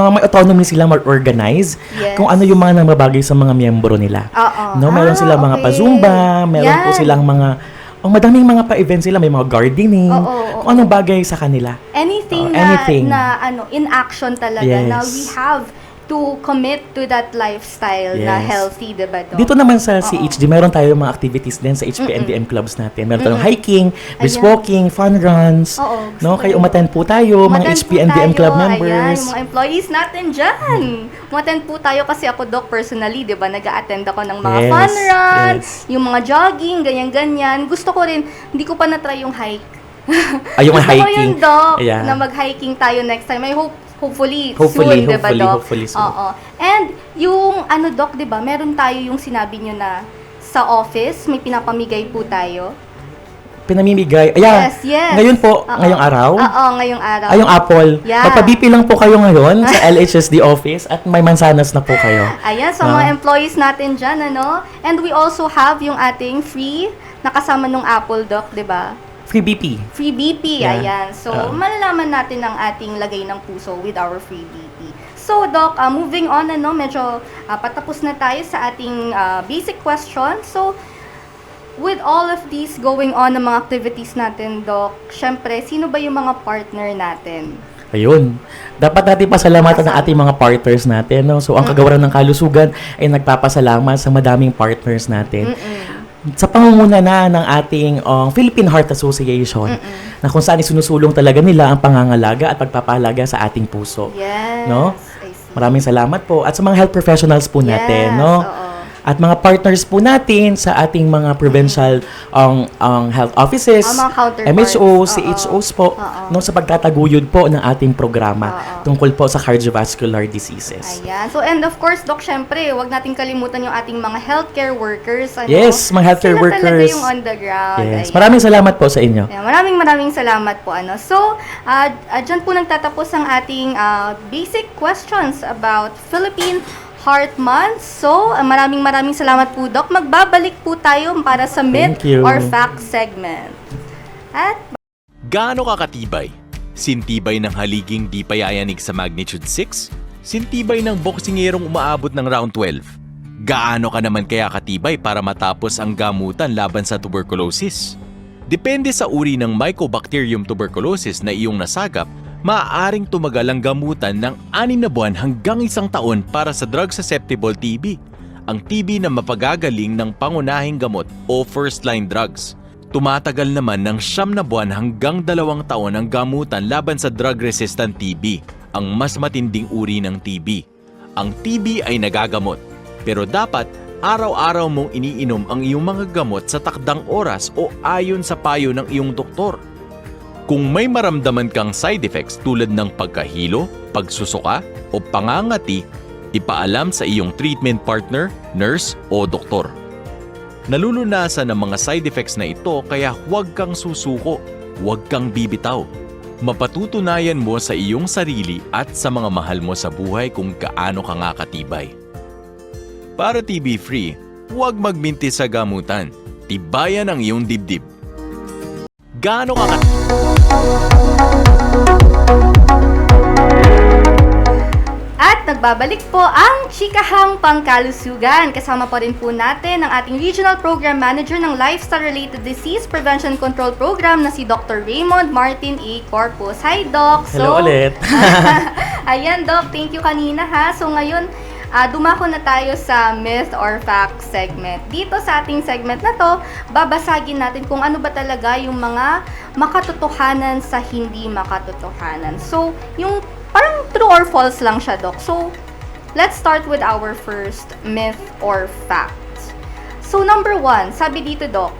may autonomy silang mag-organize Yes. kung ano yung mga nababagay sa mga miyembro nila. Oo. No, meron silang mga okay. pa-Zumba, meron po Yan. silang mga madaming mga pa-event sila, may mga gardening, Oo. kung anong bagay sa kanila. Anything, anything. na in action talaga Yes. na we have to commit to that lifestyle na Yes. healthy, diba, Doc? Dito naman sa CHD, meron tayo mga activities din sa HPNDM clubs natin. Meron tayong hiking, brisk Ayan. walking, fun runs. Oo, gusto No, ko kayo yun. umattend po tayo, mga Umattend po HPNDM club tayo. members. Ayan, yung mga employees natin dyan. Umattend po tayo kasi ako, Doc, personally, di ba, nag-a-attend ako ng mga Yes, fun runs, yes. yung mga jogging, ganyan-ganyan. Gusto ko rin, hindi ko pa na-try yung hike. Ay, yung Gusto ko hiking. yun, Doc, Ayan. na mag-hiking tayo next time. I hope, hopefully Hopefully, soon, di ba, Doc? hopefully soon. Oo. And yung, Doc, di ba, meron tayo yung sinabi nyo na sa office, may pinapamigay po tayo. Pinamimigay. Ayan. Yes. Ngayon po, Oo. ngayong araw. Oo, ngayong araw. Ay, yung apple. Yeah. Magpa-BP lang po kayo ngayon sa LHSD office at may mansanas na po kayo. Ayan, so No? mga employees natin dyan, And we also have yung ating free, nakasama nung Apple, Doc, di ba? Free BP. Free BP, Yeah. ayan. So, malalaman natin ang ating lagay ng puso with our free BP. So, Doc, moving on, medyo patapos na tayo sa ating basic question. So, with all of these going on ng mga activities natin, Doc, syempre, sino ba yung mga partner natin? Ayun. Dapat natin pasalamatan ng ating mga partners natin. No? So, ang Kagawaran ng Kalusugan ay nagpapasalamat sa madaming partners natin. Sa pangunguna na ng ating Philippine Heart Association na kung saan isinusulong talaga nila ang pangangalaga at pagpapahalaga sa ating puso. Yes. No? I see. Maraming salamat po. At sa mga health professionals po natin. Yes, No? oo. At mga partners po natin sa ating mga provincial health offices, Mga counterparts. MHOs, Oo. CHOs po, no, sa pagtataguyod po ng ating programa tungkol po sa cardiovascular diseases. Ayan. So, and of course, Doc, syempre, wag natin kalimutan yung ating mga healthcare workers. Yes, mga healthcare Sila talaga workers. yung on the ground. Yes. Ayan. Maraming salamat po sa inyo. Ayan, maraming salamat po. So, dyan po nagtatapos ang ating basic questions about Philippine Heart Month. So, maraming salamat po, Doc. Magbabalik po tayo para sa myth Thank you. or fact segment. At Gaano kakatibay? Sintibay ng haliging di payayanig sa magnitude 6? Sintibay ng boksingerong umaabot ng round 12? Gaano ka naman kaya katibay para matapos ang gamutan laban sa tuberculosis? Depende sa uri ng Mycobacterium tuberculosis na iyong nasagap, maaaring tumagal ang gamutan ng 6 na buwan hanggang 1 taon para sa drug-susceptible TB, ang TB na mapagagaling ng pangunahing gamot o first-line drugs. Tumatagal naman ng 9 na buwan hanggang 2 taon ang gamutan laban sa drug-resistant TB, ang mas matinding uri ng TB. Ang TB ay nagagamot, pero dapat Araw-araw mong iniinom ang iyong mga gamot sa takdang oras o ayon sa payo ng iyong doktor. Kung may maramdaman kang side effects tulad ng pagkahilo, pagsusuka o pangangati, ipaalam sa iyong treatment partner, nurse o doktor. Nalulunasan ng mga side effects na ito kaya huwag kang susuko, huwag kang bibitaw. Mapatutunayan mo sa iyong sarili at sa mga mahal mo sa buhay kung gaano ka nga katibay. Para TB-free, huwag magmintis sa gamutan. Tibayan ang iyong dibdib. Gaano ka At nagbabalik po ang Chikahang Pangkalusugan. Kasama po rin po natin ang ating Regional Program Manager ng Lifestyle-Related Disease Prevention Control Program na si Dr. Raymond Martin A. Corpus. Hi, Doc! Hello ulit. Ayan, Doc. Thank you kanina, ha. So, ngayon, dumako na tayo sa Myth or Fact segment. Dito sa ating segment na to, babasagin natin kung ano ba talaga yung mga makatotohanan sa hindi makatotohanan. So, yung parang true or false lang siya, Doc. So, let's start with our first myth or fact. So, number 1, sabi dito, Doc,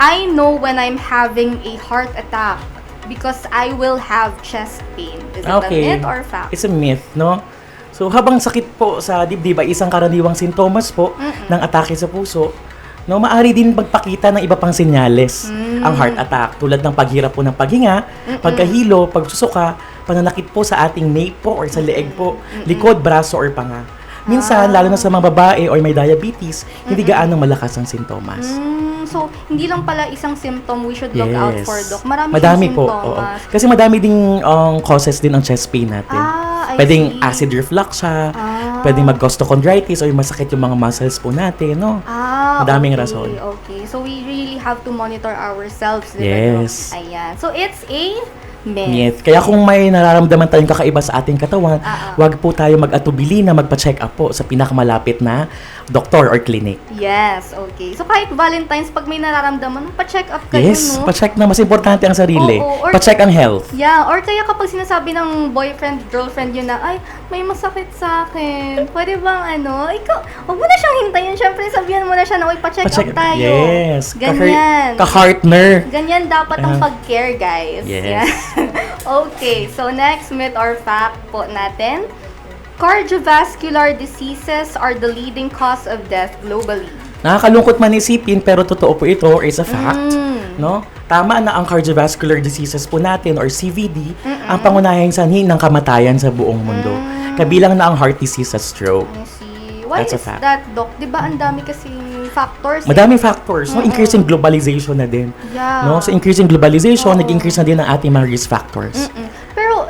I know when I'm having a heart attack because I will have chest pain. Is it a myth or fact? It's a myth, no? So, habang sakit po sa dibdib ay isang karaniwang sintomas po ng atake sa puso, no, maaari din magpakita ng iba pang senyales ang heart attack tulad ng paghirap po ng paghinga, pagkahilo, pagsusuka, pananakit po sa ating nape po or sa leeg po, likod, braso or panga. Minsan, lalo na sa mga babae or may diabetes, hindi gaanong malakas ang sintomas. So, hindi lang pala isang symptom we should look out for, Doc. Marami po. Oo. Kasi madami ding causes din ang chest pain natin. Pwedeng acid reflux siya, pwedeng mag-costochondritis o yung masakit yung mga muscles po natin, no? Madaming rason. Okay. So, we really have to monitor ourselves. Yes. Ayan. So, it's a myth. Myth. Kaya kung may nararamdaman tayong kakaiba sa ating katawan, wag po tayo mag-atubili na magpa-check up po sa pinakamalapit na doktor or clinic. Yes, okay. So kahit Valentine's, pag may nararamdaman, pa-check up kayo, Yes, no? pa-check na mas importante ang sarili. Oo, or- Pa-check ang health. Yeah, or kaya kapag sinasabi ng boyfriend, girlfriend yun na, ay, may masakit sa akin. Pwede bang ikaw, huwag mo na siyang hintayin. Siyempre, sabihan mo na siya na, uy, pa-check up tayo. Yes. Ganyan. Ka-partner. Ganyan dapat ang pag-care, guys. Yes. Yeah. Okay, so next myth or fact po natin. Cardiovascular diseases are the leading cause of death globally. Nakakalungkot man isipin pero totoo po ito or is a fact. No? Tama na ang cardiovascular diseases po natin or CVD ang pangunahing sanhi ng kamatayan sa buong mundo. Kabilang na ang heart disease at stroke. I see. Why That's a is fact. that, Doc? Diba ang dami kasing factors? Madaming factors, no? Increasing globalization na din. Yeah. No? So increasing globalization, nag-increase na din ang ating mga risk factors. Pero,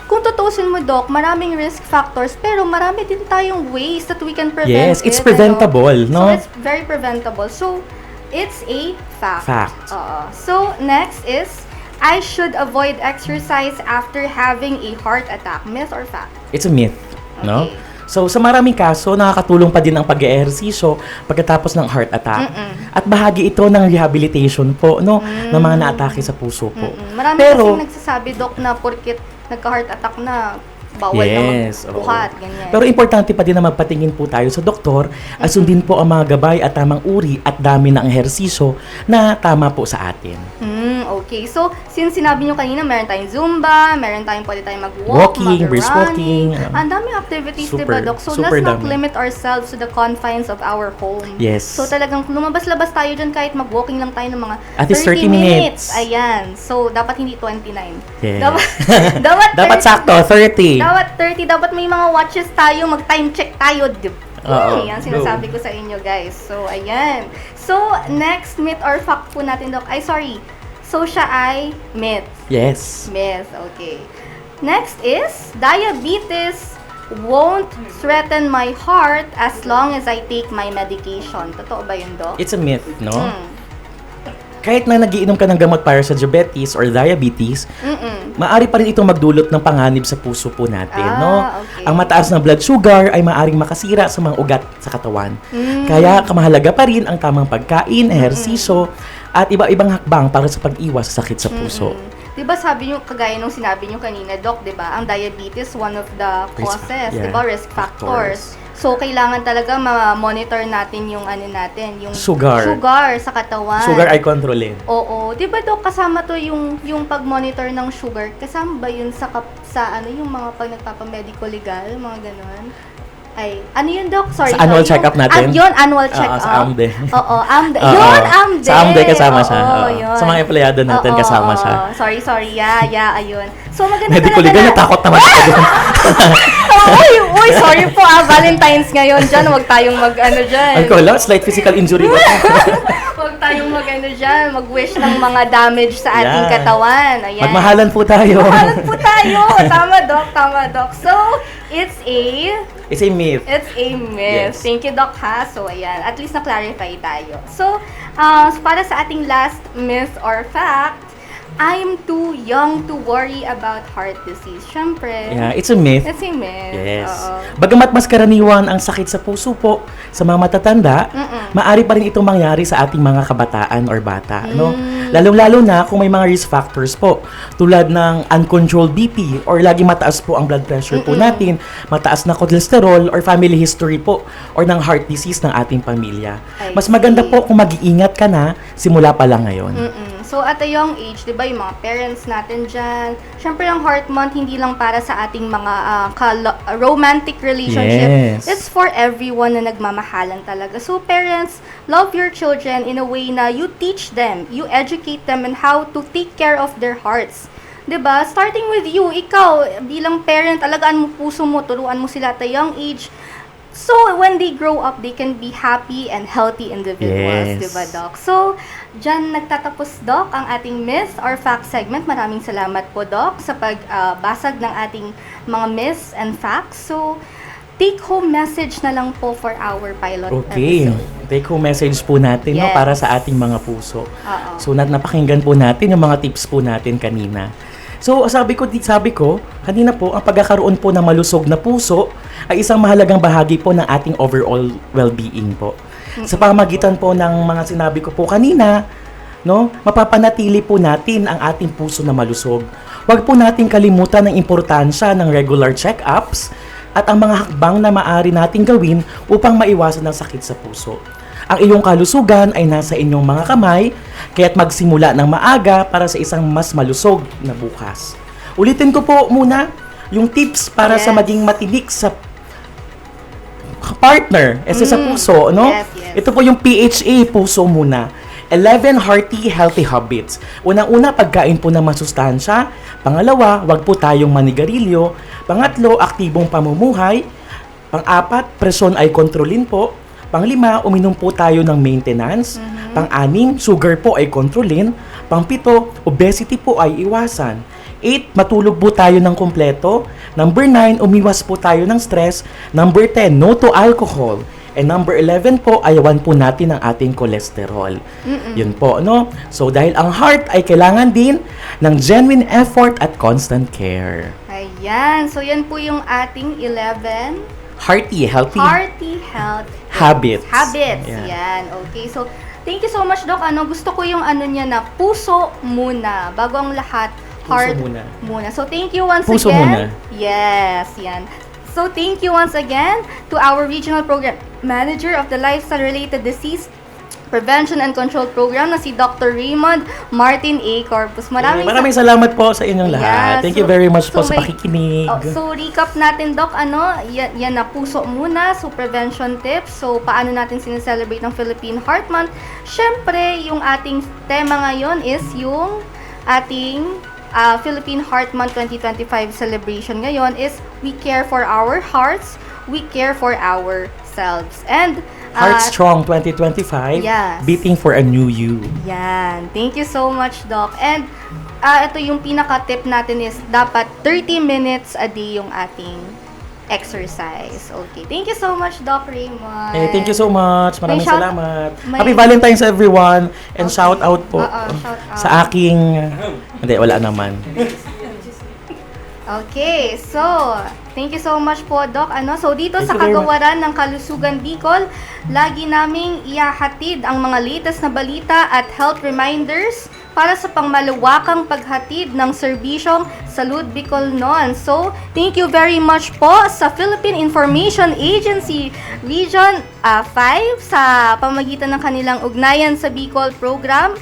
kung tutusin mo, Doc, maraming risk factors, pero marami din tayong ways that we can prevent Yes, it's it, preventable, no? So, it's very preventable. So, it's a fact. Fact. So, next is, I should avoid exercise after having a heart attack. Myth or fact? It's a myth, no? Okay. So, sa maraming kaso, nakakatulong pa din ang pag-eehersisyo pagkatapos ng heart attack. At bahagi ito ng rehabilitation po, no? Ng mga naatake sa puso po. Marami Pero, kasing nagsasabi, Doc, na porkit nagka-heart attack na, bawal na magbuhat, ganyan. Pero importante pa din na magpatingin po tayo sa doktor at sundin po ang mga gabay at tamang uri at dami ng ehersisyo na tama po sa atin. Okay. So, since sinabi nyo kanina, meron tayong Zumba, meron tayong pwede tayong mag-walk, Walking, brisk mag-running. walking. Ang daming activities, Super, diba, Doc? So, super let's not dami. limit ourselves to the confines of our home. Yes. So, talagang lumabas-labas tayo dyan kahit mag-walking lang tayo ng mga At least 30 minutes. Ayan. So, dapat hindi 29. Yes. Dapat 30. sakto, 30. Dapat 30. Dapat may mga watches tayo, mag-time check tayo. Oo, Yan sinasabi ko sa inyo, guys. So, ayan. So, next myth or fact po natin, Doc. So, siya ay myth. Yes. Myth, okay. Next is, diabetes won't threaten my heart as long as I take my medication. Totoo ba yun, Doc? It's a myth, no? Kahit na nagiinom ka ng gamot para sa diabetes or diabetes, maaari pa rin itong magdulot ng panganib sa puso po natin, no? Okay. Ang mataas na blood sugar ay maaaring makasira sa mga ugat sa katawan. Kaya kamahalaga pa rin ang tamang pagkain, ehersisyo, at iba-ibang hakbang para sa pag-iwas sa sakit sa puso. Diba sabi nyo, kagaya nung sinabi nyo kanina, Doc, diba, ang diabetes, one of the causes, yeah, diba, risk factors. So, kailangan talaga ma-monitor natin yung yung Sugar. sugar sa katawan. Sugar ay kontrolin. Oo. Di ba, Dok, kasama to yung pag-monitor ng sugar? Kasama ba yun sa yung mga pag nagpapamedical legal, mga ganon? Ay, ano yun, Dok? Sorry. Sa annual Yung- check-up natin? Yun, annual check-up. Sa AMDE. Oo, AMDE. Oo. Yun, AMDE. Sa AMDE kasama siya. Oo, Oo. yun. Sa mga empleyado natin Oo, kasama oo, siya. oo. Sorry. Yeah, ayun. So, maganda Medical talaga legal, natakot naman ako doon. Uy, sorry po Valentine's ngayon dyan. Huwag tayong dyan. Ay ko lang, slight physical injury ba? Huwag tayong dyan. Mag-wish ng mga damage sa ating Yan. katawan. Ayan. Magmahalan po tayo. Magmahalan po tayo. Tama, Doc. So, it's a myth. It's a myth. Yes. Thank you, Doc, ha? So, ayan. At least na-clarify tayo. So, para sa ating last myth or fact, I'm too young to worry about heart disease. Syempre. Yeah, it's a myth. It's a myth. Yes. Oo. Bagamat mas karaniwan ang sakit sa puso po sa mga matatanda, maaari pa rin itong mangyari sa ating mga kabataan or bata, no? Lalong-lalo na kung may mga risk factors po, tulad ng uncontrolled BP or lagi mataas po ang blood pressure po natin, mataas na cholesterol or family history po or ng heart disease ng ating pamilya. I Mas maganda see. po kung mag-iingat ka na simula pa lang ngayon. So, at a young age, di ba, yung mga parents natin dyan, syempre ang Heart Month, hindi lang para sa ating mga romantic relationship. Yes. It's for everyone na nagmamahalan talaga. So, parents, love your children in a way na you teach them, you educate them on how to take care of their hearts. 'Di ba? Starting with you, ikaw, bilang parent, alagaan mo puso mo, turuan mo sila at a young age. So, when they grow up, they can be happy and healthy individuals, Yes. 'di ba, Doc? So, diyan nagtatapos, Doc, ang ating myth or fact segment. Maraming salamat po, Doc, sa pagbasag ng ating mga myths and facts. So, take-home message na lang po for our pilot Okay. episode. Take home message po natin no, Yes. para sa ating mga puso. Oo. So napakinggan po natin yung mga tips po natin kanina. So sabi ko kanina po ang pagkakaroon po ng malusog na puso ay isang mahalagang bahagi po ng ating overall well-being po. Sa pamamagitan po ng mga sinabi ko po kanina, no, mapapanatili po natin ang ating puso na malusog. Huwag po natin kalimutan ang importansya ng regular check-ups at ang mga hakbang na maaari nating gawin upang maiwasan ang sakit sa puso. Ang iyong kalusugan ay nasa inyong mga kamay, kaya't magsimula ng maaga para sa isang mas malusog na bukas. Ulitin ko po muna yung tips para sa Yes. maging matinik sa partner, sa puso, no? Yes, yes. Ito po yung PHA, puso muna. 11 hearty, healthy habits. Unang-una, pagkain po ng masustansya. Pangalawa, wag po tayong manigarilyo. Pangatlo, aktibong pamumuhay. Pang-apat, presyon ay kontrolin po. Pang-lima, uminom po tayo ng maintenance. Pang-anim, sugar po ay kontrolin. Pang-pito, obesity po ay iwasan. 8, matulog po tayo ng kumpleto. Number 9, umiwas po tayo ng stress. Number 10, no to alcohol. And number 11 po, ayawan po natin ang ating cholesterol. Yun po, no? So, dahil ang heart ay kailangan din ng genuine effort at constant care. Ayan. So, yan po yung ating 11 Hearty, healthy hearty health habits. Habits. Yeah. Yan. Okay. So, thank you so much, Doc. Gusto ko yung niya na puso muna. Bago ang lahat, heart muna. So, thank you once Puso again. muna. Yes. Yan. So, thank you once again to our Regional Program Manager of the Lifestyle-Related Disease Prevention and Control Program na si Dr. Raymond Martin A. Corpus. Maraming salamat po sa inyong lahat. Yeah, Thank you very much po sa may- pakikinig. So, recap natin, Doc, yan na puso muna, so prevention tips. So, paano natin sineselebrate ng Philippine Heart Month? Siyempre, yung ating tema ngayon is yung ating Philippine Heart Month 2025 celebration ngayon is we care for our hearts, we care for ourselves. And Heart Strong 2025, yes. beating for a new you. Yan. Thank you so much, Doc. And ito yung pinaka-tip natin is dapat 30 minutes a day yung ating exercise. Okay. Thank you so much, Doc Raymond. Thank you so much. Maraming shout- salamat. may- Happy Valentine's everyone. And Okay. shout out po Shout out. sa aking... Hindi, wala naman. Okay, so, thank you so much po, Doc. So, dito Thank sa you very much. Kagawaran ng Kalusugan Bicol, lagi naming ihahatid ang mga latest na balita at health reminders para sa pangmalawakang paghatid ng serbisyong Salud Bicolnon. So, thank you very much po sa Philippine Information Agency Region 5 sa pamagitan ng kanilang ugnayan sa Bicol program.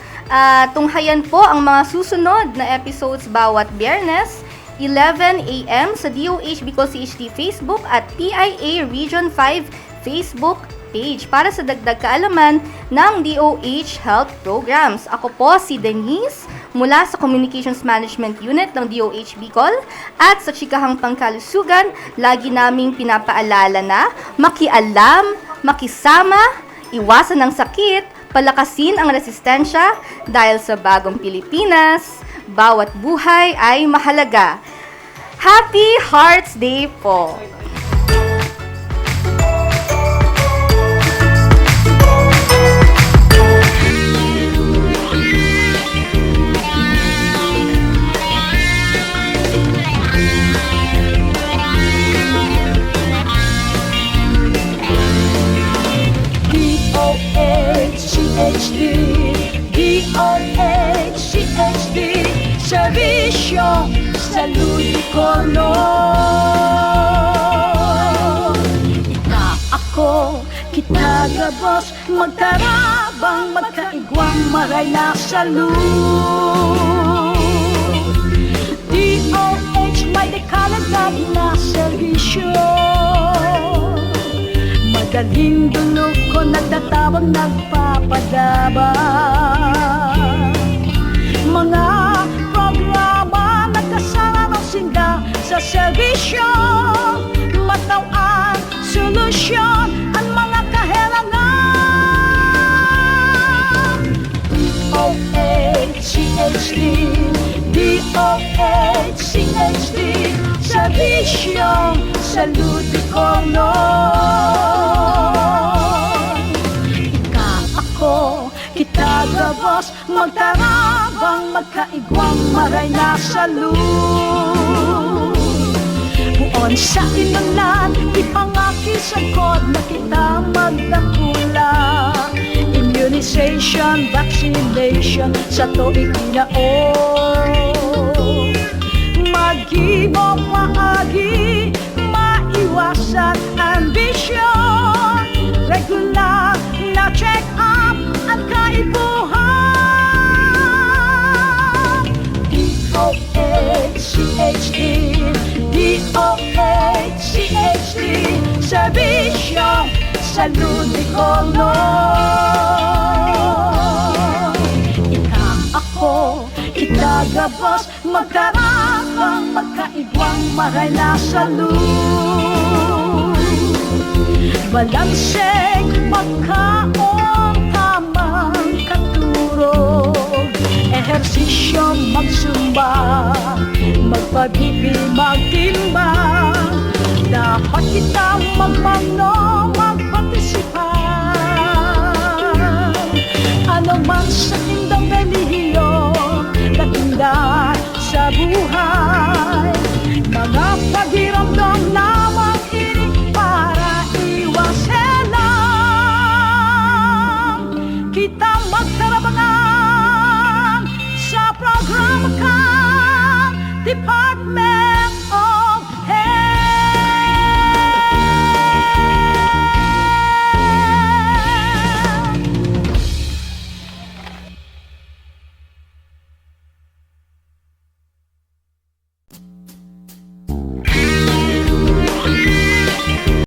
Tunghayan po ang mga susunod na episodes bawat Biyernes, 11 a.m. sa DOH Bicol CHT Facebook at PIA Region 5 Facebook page para sa dagdag kaalaman ng DOH Health Programs. Ako po si Denise mula sa Communications Management Unit ng DOH Bicol at sa Chikahang Pangkalusugan, lagi naming pinapaalala na makialam, makisama, iwasan ang sakit, palakasin ang resistensya dahil sa bagong Pilipinas, bawat buhay ay mahalaga. Happy Hearts Day po! DOH-CHD Servisyo Salud Bicolnon. Ika ako, kita gabos, magtarabang, magkaigwang, maray na salud. DOH may dekaladad na servisyo, madaling dulog ko nagtatawag, nagpapadabang. Mga programa nagkasama ng sinda sa serbisyo, matawan, solusyon ang mga kahilangan. DOH-CHD, DOH-CHD, Serbisyo Salud Bicolnon. Ika ako, kita gabos, magtarabang, magkaigwang, maray na salud. Buon sa kinanglan, ipangakisagod na kita magdakula. Immunization, vaccination, sa tuig ginaon. Mag-ibog maagi, maiwasan ambisyon. Regular na check-up at kaibuhan. DOH-CHD, DOH-CHD, Serbisyo Salud Bicolnon. Ika ako, kita gabos, magkarabang, magkaigwang, maray na salud. Balanseng pagkaon, tamang katurog, ehersisyo, magsumba, magpabibi, magtimbang. Dapat kita magmano, magpartisipan. Ano man sa tindang relihiyon, natinda sa buhay, mga pagiramdam na